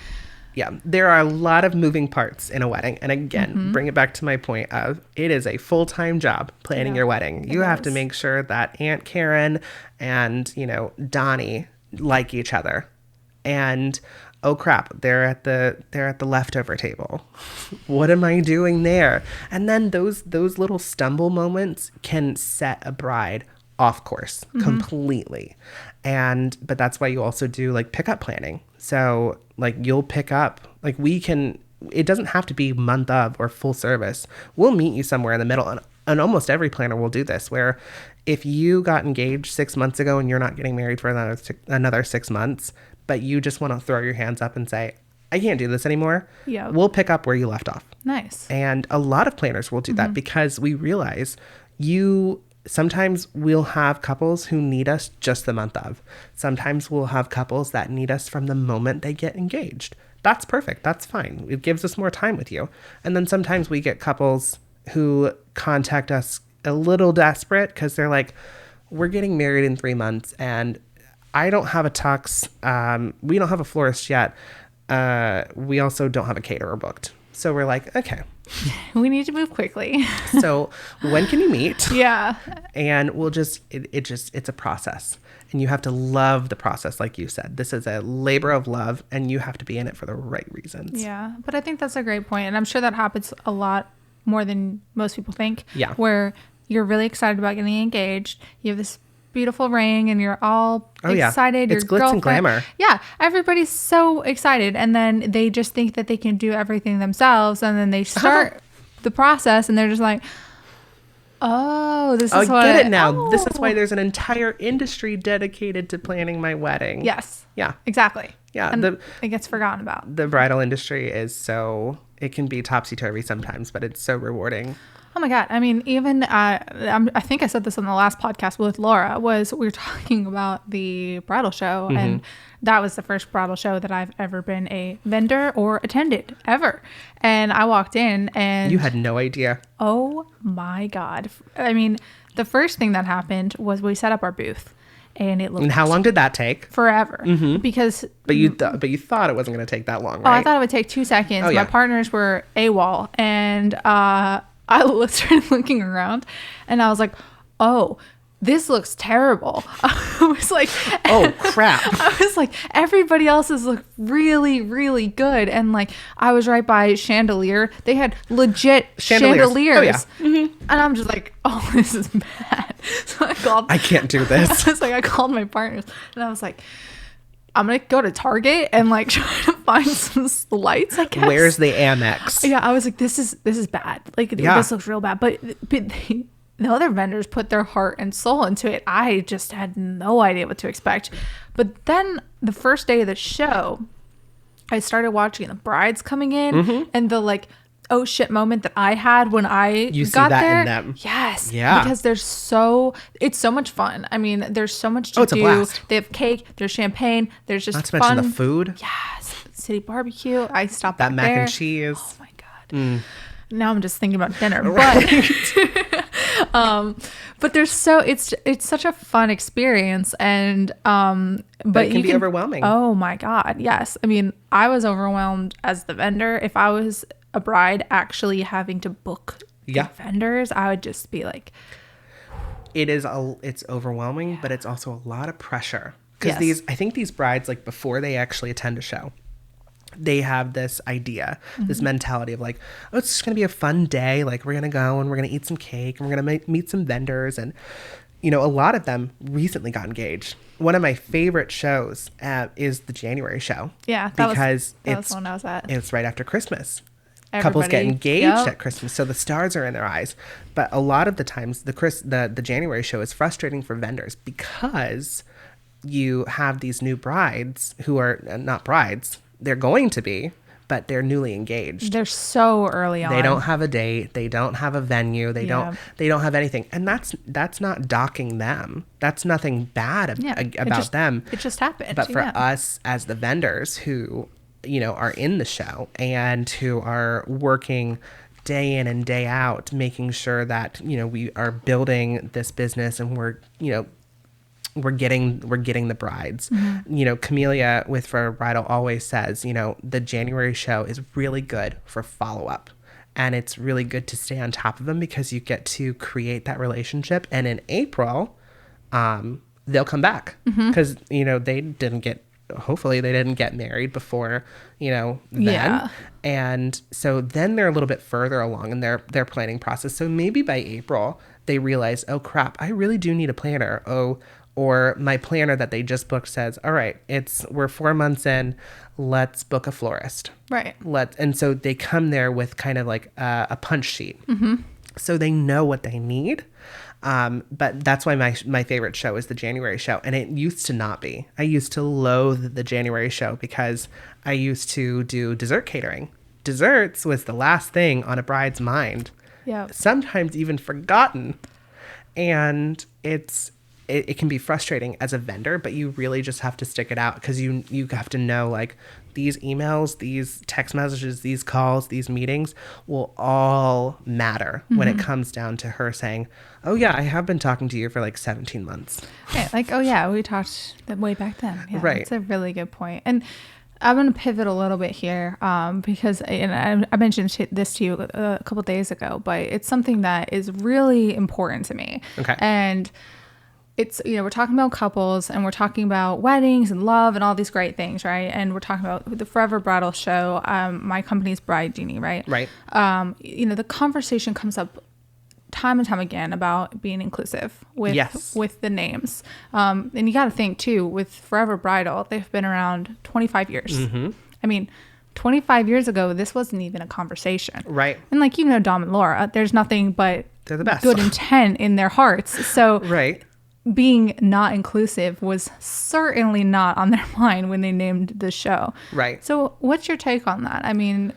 Yeah, there are a lot of moving parts in a wedding. And again, bring it back to my point of, it is a full-time job planning your wedding. You have to make sure that Aunt Karen and, Donnie like each other. And oh crap, they're at the leftover table. What am I doing there? And then those little stumble moments can set a bride off course completely. But that's why you also do like pickup planning. So like you'll pick up, like it doesn't have to be month of or full service. We'll meet you somewhere in the middle. And almost every planner will do this, where if you got engaged 6 months ago and you're not getting married for another 6 months, but you just want to throw your hands up and say, I can't do this anymore. Yeah. We'll pick up where you left off. Nice. And a lot of planners will do that because we realize sometimes we'll have couples who need us just the month of. Sometimes we'll have couples that need us from the moment they get engaged. That's perfect. That's fine. It gives us more time with you. And then sometimes we get couples who contact us a little desperate because they're like, we're getting married in 3 months and I don't have a tux. We don't have a florist yet. We also don't have a caterer booked. So we're like, okay. We need to move quickly. So when can you meet? Yeah. And we'll it's a process. And you have to love the process, like you said. This is a labor of love, and you have to be in it for the right reasons. Yeah. But I think that's a great point. And I'm sure that happens a lot more than most people think. Yeah. Where you're really excited about getting engaged. You have this beautiful ring and you're all excited. It's glitz and glamour. Yeah. Everybody's so excited. And then they just think that they can do everything themselves. And then they start the process and they're just like, oh, this is I get it now. This is why there's an entire industry dedicated to planning my wedding. Yes. Yeah. Exactly. Yeah. And it gets forgotten about. The bridal industry it can be topsy-turvy sometimes, but it's so rewarding. Oh my God. I mean, even, I think I said this on the last podcast with Laura, we were talking about the bridal show. And that was the first bridal show that I've ever been a vendor or attended ever. And I walked in and... You had no idea. Oh my God. I mean, the first thing that happened was we set up our booth. And it looked... And how long did that take? Forever. Because... But you thought it wasn't going to take that long, right? Oh, I thought it would take 2 seconds. Oh, yeah. My partners were AWOL. And I started looking around. And I was like, oh, this looks terrible. I was like... Oh, crap. I was like, everybody else's look really, really good. And like, I was right by Chandelier. They had legit chandeliers. Oh, yeah. And I'm just like, oh, this is bad. So I can't do this. I called my partners and I was like, I'm going to go to Target and like try to find some lights, I guess. Where's the Amex? Yeah, I was like, this is bad. Like, this looks real bad. But the other vendors put their heart and soul into it. I just had no idea what to expect. But then the first day of the show, I started watching the brides coming in and the like, oh shit moment that I had when I got there. In them. Yes. Yeah. Because it's so much fun. I mean, there's so much to do. A blast. They have cake, there's champagne, there's just Not to mention the food. Yes. City barbecue. I stopped that mac there. And cheese. Oh my God. Now I'm just thinking about dinner. Right. But there's it's such a fun experience and but it can be overwhelming. Oh my God. Yes. I mean, I was overwhelmed as the vendor. If I was a bride actually having to book the vendors, I would just be like, it's overwhelming, but it's also a lot of pressure because I think these brides, like before they actually attend a show, they have this idea, this mentality of like, oh, it's just going to be a fun day. Like we're going to go and we're going to eat some cake and we're going to meet some vendors. And, you know, a lot of them recently got engaged. One of my favorite shows is the January show. Yeah. Because that was when I was at. It's right after Christmas. Couples get engaged at Christmas, so the stars are in their eyes. But a lot of the times, the January show is frustrating for vendors because you have these new brides who are not brides. They're going to be, but they're newly engaged. They're so early on. They don't have a date. They don't have a venue. They don't have anything. And that's not docking them. That's nothing bad about them. It just happened. But for us as the vendors who, you know, are in the show and who are working day in and day out, making sure that, you know, we are building this business and we're getting the brides. You know, Camellia with For Bridal always says, you know, the January show is really good for follow-up. And it's really good to stay on top of them because you get to create that relationship. And in April, they'll come back because, you know, hopefully they didn't get married before, you know, then. Yeah. And so then they're a little bit further along in their planning process. So maybe by April they realize, oh crap, I really do need a planner. Or my planner that they just booked says, all right, we're 4 months in, let's book a florist. Right. And so they come there with kind of like a punch sheet. So they know what they need. But that's why my favorite show is the January show. And it used to not be. I used to loathe the January show because I used to do dessert catering. Desserts was the last thing on a bride's mind. Yeah. Sometimes even forgotten. And it can be frustrating as a vendor, but you really just have to stick it out because you have to know, like, these emails, these text messages, these calls, these meetings will all matter when it comes down to her saying, oh yeah, I have been talking to you for like 17 months. Right. Like, oh yeah, we talked way back then. Yeah, right. That's a really good point. And I'm going to pivot a little bit here because I mentioned this to you a couple of days ago, but it's something that is really important to me. Okay. And it's, we're talking about couples and we're talking about weddings and love and all these great things, right? And we're talking about the Forever Bridal show. My company's Bride Genie, right? Right. The conversation comes up time and time again about being inclusive with the names. And you got to think too, with Forever Bridal, they've been around 25 years. Mm-hmm. I mean, 25 years ago, this wasn't even a conversation. Right. And Dom and Laura, there's nothing but they're the best. Good intent in their hearts. So right. Being not inclusive was certainly not on their mind when they named the show. Right. So what's your take on that? I mean,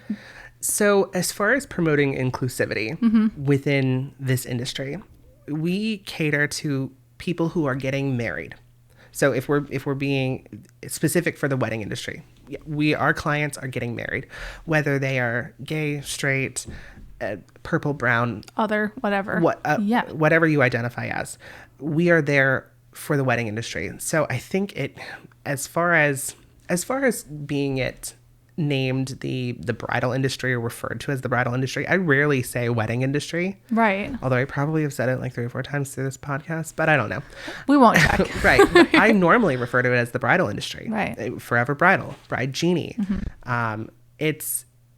so as far as promoting inclusivity within this industry, we cater to people who are getting married. So if we're being specific for the wedding industry, our clients are getting married, whether they are gay, straight, purple, brown, other, whatever. Whatever you identify as. We are there for the wedding industry. So I think as far as being named the bridal industry or referred to as the bridal industry, I rarely say wedding industry. Right. Although I probably have said it like 3 or 4 times through this podcast, but I don't know. We won't check. Right. I normally refer to it as the bridal industry. Right. Forever Bridal, Bride Genie. Mm-hmm.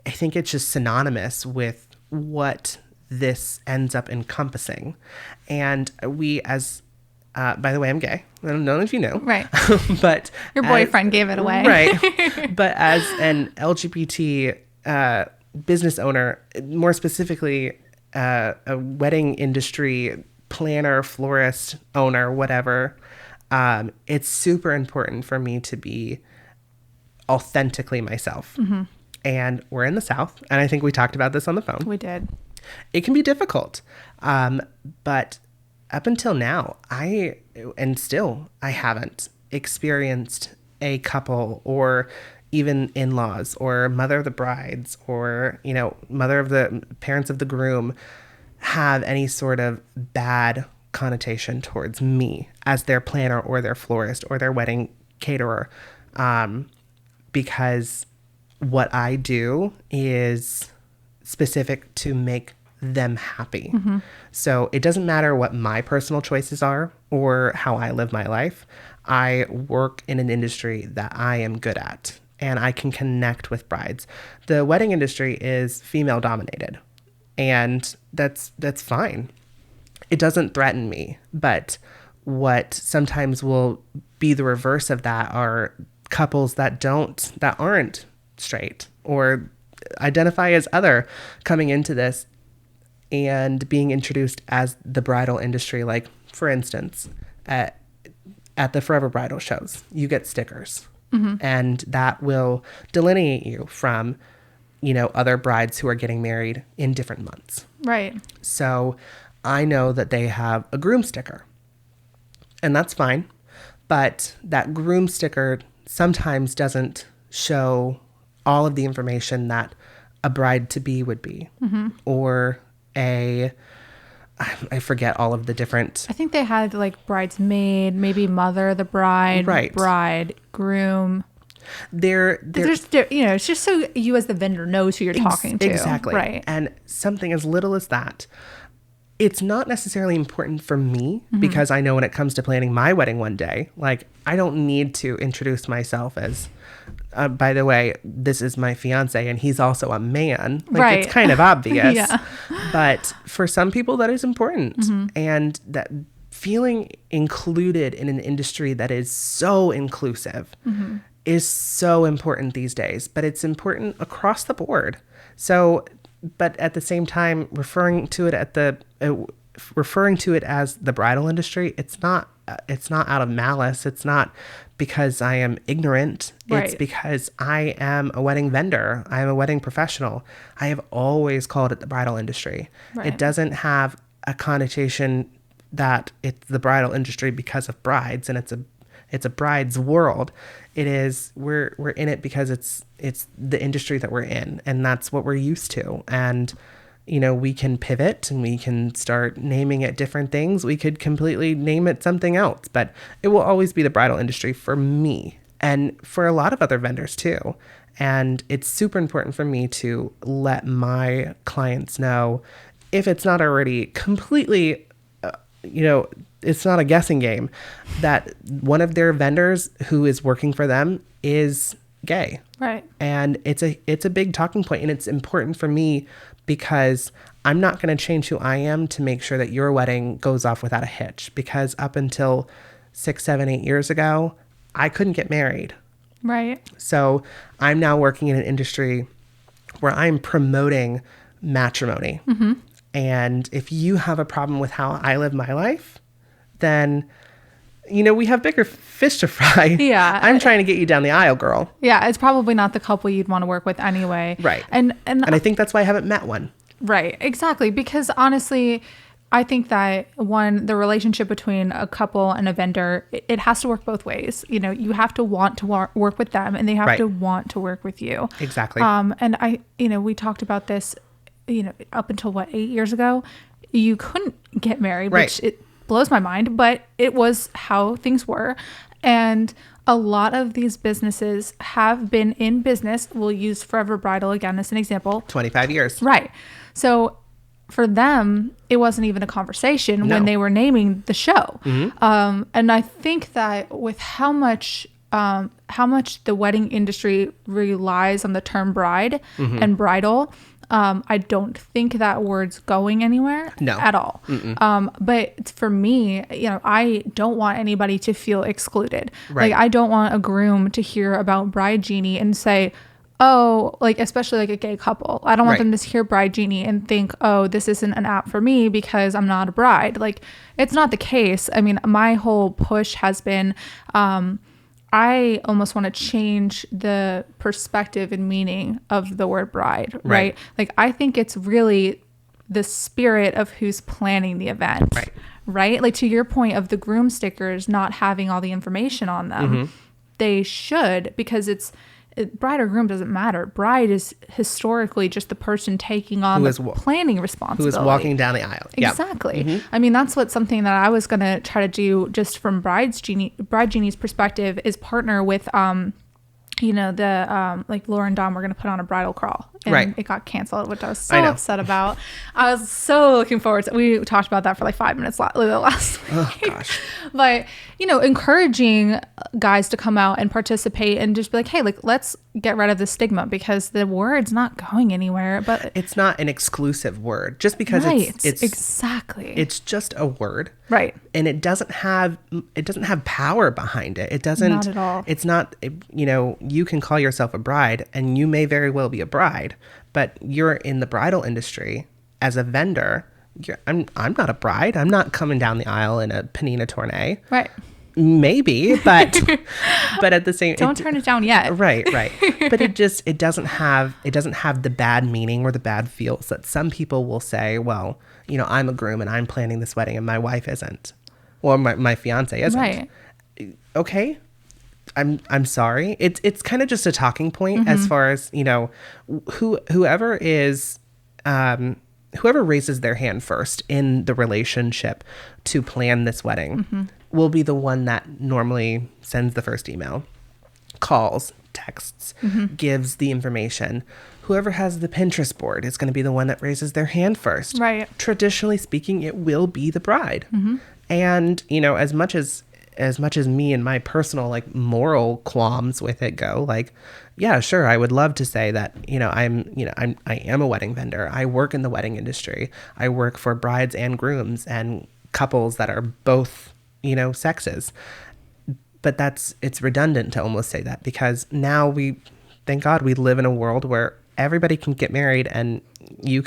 I think it's just synonymous with what this ends up encompassing. And we as, by the way, I'm gay. I don't know if you know. Right. But your boyfriend gave it away. Right. But as an LGBT business owner, more specifically, a wedding industry planner, florist owner, whatever, it's super important for me to be authentically myself. Mm-hmm. And we're in the South, and I think we talked about this on the phone. We did. It can be difficult. But up until now, I haven't experienced a couple or even in-laws or mother of the brides or, mother of the parents of the groom have any sort of bad connotation towards me as their planner or their florist or their wedding caterer. Because what I do is specific to make them happy. Mm-hmm. So it doesn't matter what my personal choices are or how I live my life. I work in an industry that I am good at and I can connect with brides. The wedding industry is female dominated and that's fine. It doesn't threaten me, but what sometimes will be the reverse of that are couples that aren't straight or identify as other coming into this and being introduced as the bridal industry. Like, for instance, at the Forever Bridal shows, you get stickers. Mm-hmm. And that will delineate you from, other brides who are getting married in different months. Right. So I know that they have a groom sticker. And that's fine. But that groom sticker sometimes doesn't show all of the information that a bride-to-be would be. Mm-hmm. Or I forget all of the different. I think they had like bridesmaid, maybe mother of the bride, right. Bride, groom. It's just so you as the vendor knows who you're talking to. Exactly. Right. And something as little as that, it's not necessarily important for me mm-hmm. because I know when it comes to planning my wedding one day, like I don't need to introduce myself as, by the way, this is my fiance and he's also a man. Like right. It's kind of obvious. Yeah. But for some people that is important. Mm-hmm. And that feeling included in an industry that is so inclusive mm-hmm. is so important these days. But it's important across the board. So, but at the same time, referring to it referring to it as the bridal industry, it's not out of malice. It's not because I am ignorant. Right. It's because I am a wedding vendor. I am a wedding professional. I have always called it the bridal industry. Right. It doesn't have a connotation that it's the bridal industry because of brides and it's a bride's world. It is, we're in it because it's the industry that we're in, and that's what we're used to. And we can pivot and we can start naming it different things. We could completely name it something else, but it will always be the bridal industry for me and for a lot of other vendors too. And it's super important for me to let my clients know, if it's not already completely, it's not a guessing game, that one of their vendors who is working for them is gay. Right. And it's a big talking point, and it's important for me because I'm not going to change who I am to make sure that your wedding goes off without a hitch, because up until 6, 7, 8 years ago, I couldn't get married. Right. So I'm now working in an industry where I'm promoting matrimony. Mm-hmm. And if you have a problem with how I live my life, then we have bigger fish to fry. Yeah. I'm trying to get you down the aisle, girl. Yeah, it's probably not the couple you'd want to work with anyway. Right. And I think that's why I haven't met one. Right, exactly. Because honestly, I think that the relationship between a couple and a vendor, it has to work both ways. You have to want to work with them, and they have Right. to want to work with you. Exactly. And we talked about this, up until 8 years ago, you couldn't get married, Right. which it blows my mind, but it was how things were. And a lot of these businesses have been in business. We'll use Forever Bridal again as an example. 25 years. Right. So for them, it wasn't even a conversation No. when they were naming the show. Mm-hmm. And I think that with how much the wedding industry relies on the term bride Mm-hmm. and bridal, I don't think that word's going anywhere at all. But for me, I don't want anybody to feel excluded. Right. Like, I don't want a groom to hear about Bride Genie and say, oh, especially a gay couple. I don't want Right. them to hear Bride Genie and think, oh, this isn't an app for me because I'm not a bride. It's not the case. I mean, my whole push has been, I almost want to change the perspective and meaning of the word bride, right? I think it's really the spirit of who's planning the event, right? To your point of the groom stickers not having all the information on them, Mm-hmm. they should, because bride or groom doesn't matter. Bride is historically just the person taking on the planning responsibility. Who is walking down the aisle. Exactly. Yep. Mm-hmm. I mean, that's something that I was going to try to do just from Bride Genie's perspective, is partner with, Laura and Dom were going to put on a bridal crawl, and it got canceled, which I was so upset about. I was so looking forward to. We talked about that for 5 minutes last week. Oh gosh. But encouraging guys to come out and participate and just be like, hey, let's get rid of the stigma, because the word's not going anywhere. But it's not an exclusive word just because it's exactly. It's just a word. Right. And it doesn't have power behind it. It doesn't. Not at all. It's not, you can call yourself a bride, and you may very well be a bride, but you're in the bridal industry as a vendor. I'm not a bride. I'm not coming down the aisle in a Panina Tournay. Right. Maybe, but at the same, don't turn it down yet. Right. But it doesn't have the bad meaning or the bad feels that some people will say, well, I'm a groom and I'm planning this wedding and my wife isn't, or my fiance isn't. Right. Okay. I'm sorry. It's kind of just a talking point, mm-hmm. as far as, whoever raises their hand first in the relationship to plan this wedding, mm-hmm. will be the one that normally sends the first email, calls, texts, mm-hmm. gives the information. Whoever has the Pinterest board is going to be the one that raises their hand first. Right. Traditionally speaking, it will be the bride. Mm-hmm. And, as much as me and my personal moral qualms with it go, yeah, sure, I would love to say that, I am a wedding vendor. I work in the wedding industry. I work for brides and grooms and couples that are both, sexes. But it's redundant to almost say that, because now thank God we live in a world where everybody can get married, and you're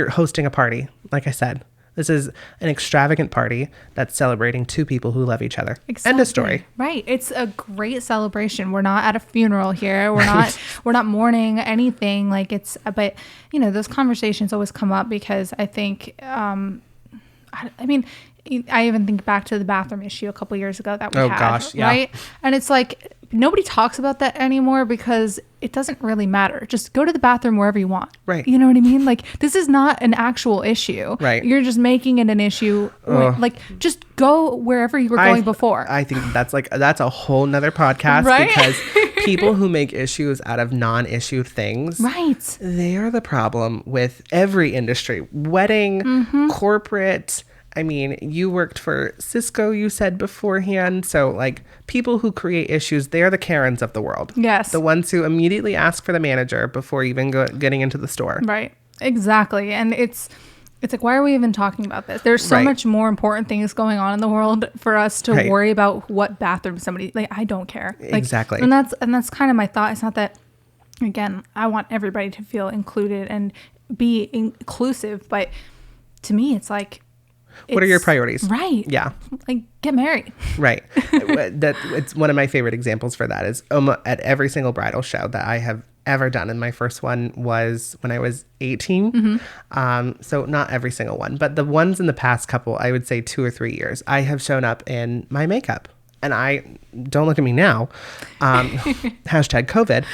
hosting a party. like I said, this is an extravagant party that's celebrating two people who love each other. Exactly. End of story. Right. It's a great celebration. We're not at a funeral here. We're not mourning anything. Like but you know, those conversations always come up because I think, I mean, I even think back to the bathroom issue a couple years ago that we had. Gosh, yeah. Right. And it's like, nobody talks about that anymore because it doesn't really matter. Just go to the bathroom wherever you want. Right. You know what I mean? Like, this is not an actual issue. Right. You're just making it an issue. Like, just go wherever you were going before. I think that's a whole nother podcast, right? Because people who make issues out of non-issue things, right, they are the problem with every industry. Wedding, corporate. I mean, you worked for Cisco, you said beforehand. So, like, people who create issues, they're the Karens of the world. Yes. The ones who immediately ask for the manager before even getting into the store. Right. Exactly. And it's like, why are we even talking about this? There's so much more important things going on in the world for us to worry about what bathroom somebody, like, I don't care. Like, exactly. And that's kind of my thought. It's not that, again, I want everybody to feel included and be inclusive. But to me, it's like, what are your priorities? Right. Yeah. Like, get married. Right. It's one of my favorite examples for that is at every single bridal show that I have ever done. And my first one was when I was 18. So not every single one, but the ones in the past couple, I would say 2 or 3 years, I have shown up in my makeup. And don't look at me now, hashtag COVID.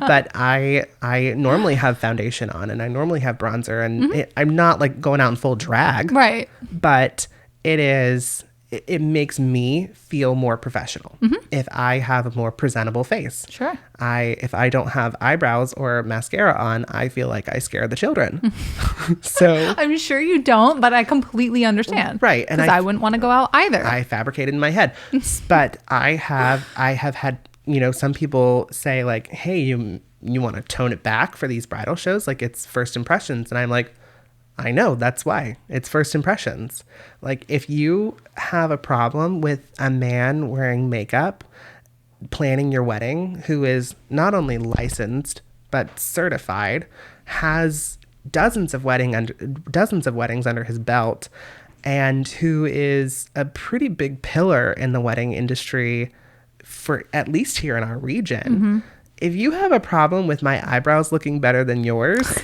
But I normally have foundation on and I normally have bronzer and I'm not like going out in full drag. Right. But it makes me feel more professional if I have a more presentable face. Sure. If I don't have eyebrows or mascara on, I feel like I scare the children. So I'm sure you don't, but I completely understand. Right. And I wouldn't want to go out either. I fabricated in my head. But I have had, you know, some people say like, hey, you want to tone it back for these bridal shows? Like, it's first impressions. And I'm like, I know, that's why it's first impressions. Like, if you have a problem with a man wearing makeup, planning your wedding, who is not only licensed, but certified, has dozens of weddings under his belt, and who is a pretty big pillar in the wedding industry for at least here in our region. If you have a problem with my eyebrows looking better than yours,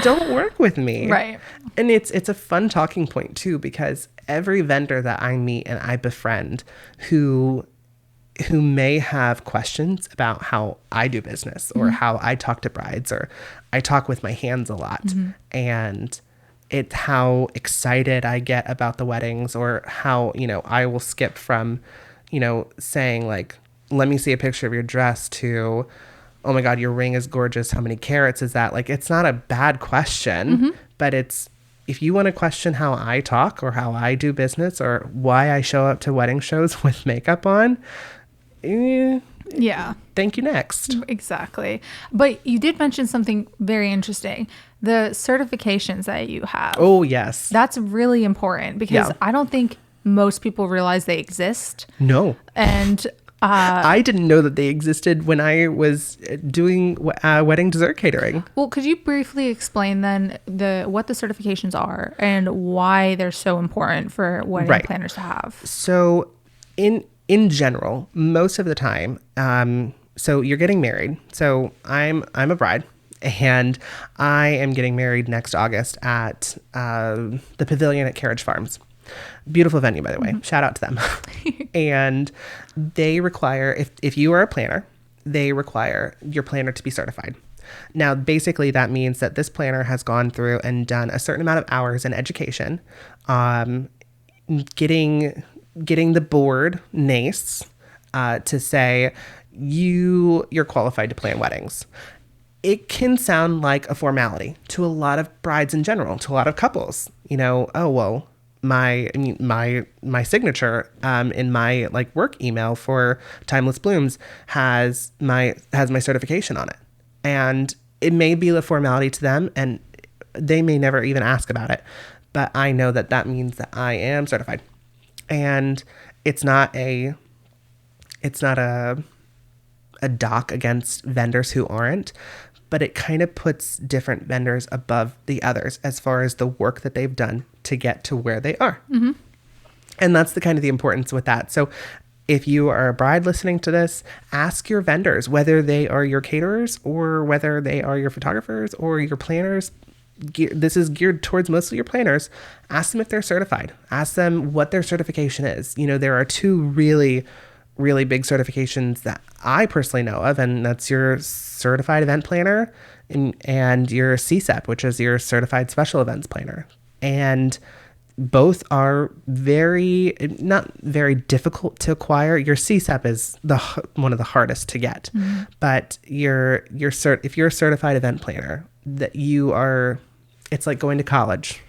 don't work with me. Right. And it's a fun talking point too, because every vendor that I meet and I befriend who may have questions about how I do business or how I talk to brides, or I talk with my hands a lot, and it's how excited I get about the weddings, or how, you know, I will skip from, you know, saying like, let me see a picture of your dress, to, oh my God, your ring is gorgeous. How many carats is that? Like, it's not a bad question, but if you want to question how I talk or how I do business or why I show up to wedding shows with makeup on, yeah. Thank you, next. Exactly. But you did mention something very interesting. The certifications that you have. Oh, yes. That's really important because I don't think most people realize they exist. No. And I didn't know that they existed when I was doing wedding dessert catering. Well, could you briefly explain then what the certifications are and why they're so important for wedding planners to have? So in general, most of the time, so you're getting married. So I'm a bride, and I am getting married next August at the Pavilion at Carriage Farms. Beautiful venue, by the way. Shout out to them. And they require, if you are a planner, they require your planner to be certified. Now, basically, that means that this planner has gone through and done a certain amount of hours in education, getting the board, NACE, to say you're qualified to plan weddings. It can sound like a formality to a lot of brides in general, to a lot of couples. You know, oh, well, my signature in my like work email for Timeless Blooms has my certification on it, and it may be a formality to them, and they may never even ask about it, but I know that means that I am certified, and it's not a dock against vendors who aren't, but it kind of puts different vendors above the others as far as the work that they've done to get to where they are. Mm-hmm. And that's the kind of the importance with that. So if you are a bride listening to this, ask your vendors, whether they are your caterers or whether they are your photographers or your planners. This is geared towards mostly your planners. Ask them if they're certified. Ask them what their certification is. You know, there are two really, really big certifications that I personally know of, and that's your certified event planner and your CSEP, which is your certified special events planner. And both are not very difficult to acquire. Your CSEP is one of the hardest to get, mm-hmm. but if you're a certified event planner, that it's like going to college,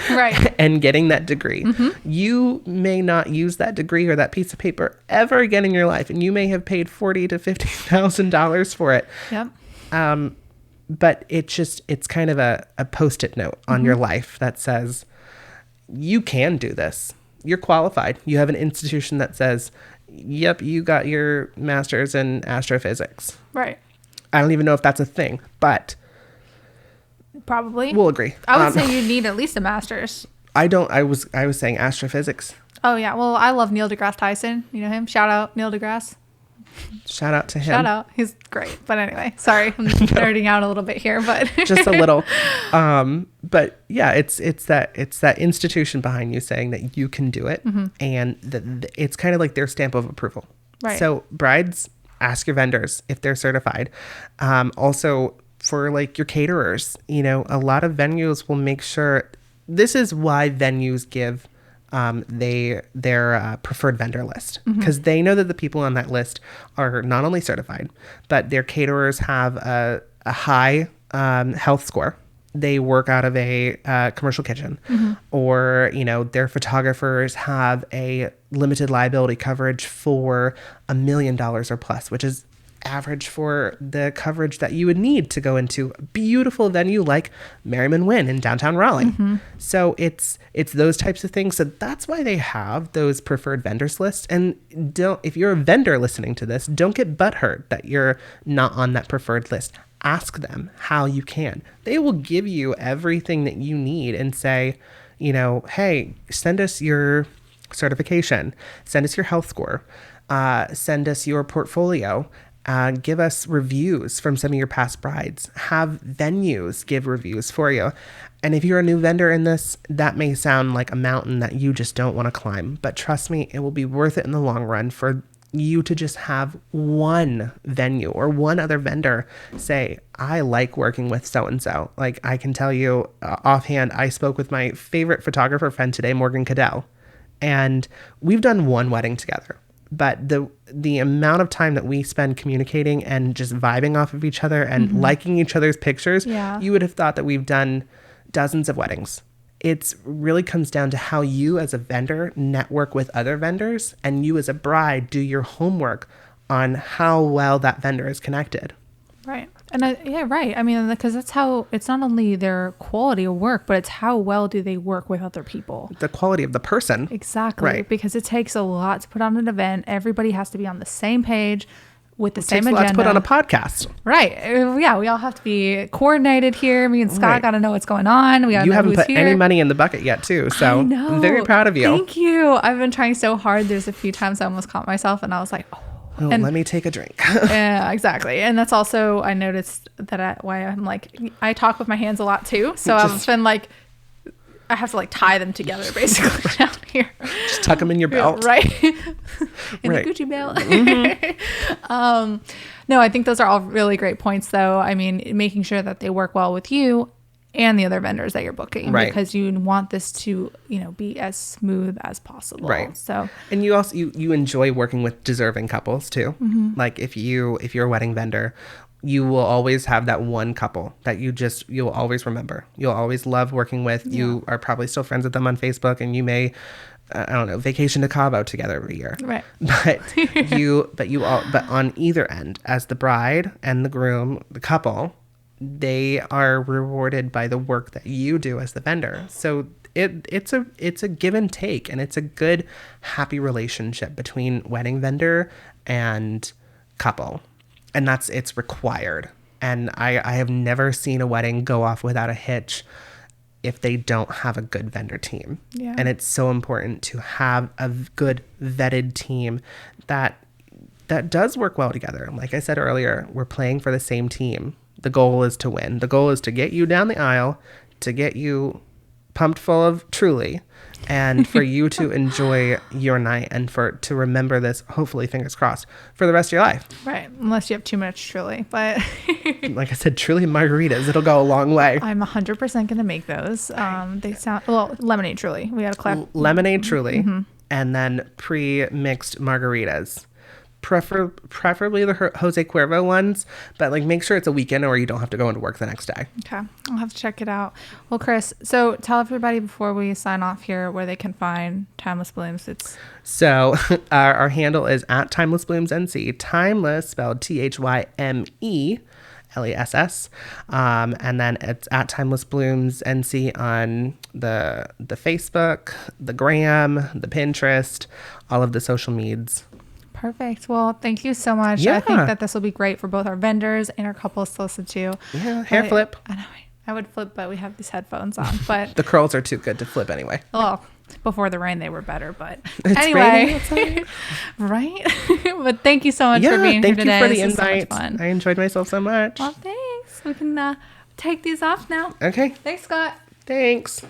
right? And getting that degree. Mm-hmm. You may not use that degree or that piece of paper ever again in your life, and you may have paid $40,000 to $50,000 for it. Yep. But it's kind of a post-it note on mm-hmm. your life that says, you can do this. You're qualified. You have an institution that says, yep, you got your master's in astrophysics. Right. I don't even know if that's a thing, but probably. We'll agree. I would say you need at least a master's. I was saying astrophysics. Oh yeah. Well, I love Neil deGrasse Tyson. You know him? Shout out Neil deGrasse. Shout out to him. Shout out. He's great. But anyway, sorry. I'm nerding out a little bit here, but just a little. But yeah, it's that institution behind you saying that you can do it. Mm-hmm. And it's kind of like their stamp of approval. Right. So brides, ask your vendors if they're certified. Also for like your caterers, you know, a lot of venues will make sure. This is why venues give their preferred vendor list, because mm-hmm. they know that the people on that list are not only certified, but their caterers have a high health score. They work out of a commercial kitchen, mm-hmm. or, you know, their photographers have a limited liability coverage for $1 million or plus, which is average for the coverage that you would need to go into a beautiful venue like Merriman Wynn in downtown Raleigh. Mm-hmm. So it's those types of things. So that's why they have those preferred vendors lists. And if you're a vendor listening to this, don't get butthurt that you're not on that preferred list. Ask them how you can. They will give you everything that you need and say, you know, hey, send us your certification, send us your health score, send us your portfolio. Give us reviews from some of your past brides. Have venues give reviews for you. And if you're a new vendor in this, that may sound like a mountain that you just don't want to climb. But trust me, it will be worth it in the long run for you to just have one venue or one other vendor say, I like working with so-and-so. Like I can tell you offhand, I spoke with my favorite photographer friend today, Morgan Cadell, and we've done one wedding together. But the amount of time that we spend communicating and just vibing off of each other and mm-hmm. liking each other's pictures, yeah. you would have thought that we've done dozens of weddings. It really comes down to how you as a vendor network with other vendors, and you as a bride do your homework on how well that vendor is connected. Right. And yeah, right. I mean, because that's how, it's not only their quality of work, but it's how well do they work with other people. The quality of the person. Exactly. Right. Because it takes a lot to put on an event. Everybody has to be on the same page with the same agenda. It takes a lot to put on a podcast. Right. Yeah, we all have to be coordinated here. Me and Scott got to know what's going on. We You haven't put any money in the bucket yet, too. So I'm very proud of you. Thank you. I've been trying so hard. There's a few times I almost caught myself and I was like, oh. Oh, let me take a drink. Yeah, exactly. And that's also, I noticed that why I'm like, I talk with my hands a lot too. So I've been like, I have to like tie them together basically down here. Just tuck them in your belt. Right. In the Gucci belt. Mm-hmm. No, I think those are all really great points though. I mean, making sure that they work well with you and the other vendors that you're booking, right? Because you want this to, you know, be as smooth as possible. Right. So, and you also, you enjoy working with deserving couples too. Mm-hmm. Like if you're a wedding vendor, you will always have that one couple that you'll always remember. You'll always love working with. Yeah. You are probably still friends with them on Facebook, and you may, I don't know, vacation to Cabo together every year. Right. But on either end, as the bride and the groom, the couple, they are rewarded by the work that you do as the vendor. So it's a give and take, and it's a good, happy relationship between wedding vendor and couple. And it's required. And I have never seen a wedding go off without a hitch if they don't have a good vendor team. Yeah. And it's so important to have a good vetted team that does work well together. Like I said earlier, we're playing for the same team. The goal is to win. The goal is to get you down the aisle, to get you pumped full of Truly, and for you to enjoy your night and to remember this, hopefully, fingers crossed, for the rest of your life. Right. Unless you have too much Truly. But like I said, Truly margaritas, it'll go a long way. I'm 100% going to make those. They sound, well, lemonade Truly. We got to clap. Lemonade Truly, and then pre-mixed margaritas. Preferably the Jose Cuervo ones, but like make sure it's a weekend or you don't have to go into work the next day. Okay, I'll have to check it out. Well, Chris, so tell everybody before we sign off here where they can find Timeless Blooms. So our handle is at Timeless Blooms NC. Timeless spelled ThymeLess, and then it's at Timeless Blooms NC on the Facebook, the Gram, the Pinterest, all of the social medias. Perfect. Well, thank you so much. Yeah. I think that this will be great for both our vendors and our couples to listen to. Yeah, hair flip. I know. I would flip, but we have these headphones on. But the curls are too good to flip anyway. Well, before the rain, they were better. But it's anyway, right? But thank you so much for being here today. Thank you for the invite. So I enjoyed myself so much. Well, thanks. We can take these off now. Okay. Thanks, Scott. Thanks.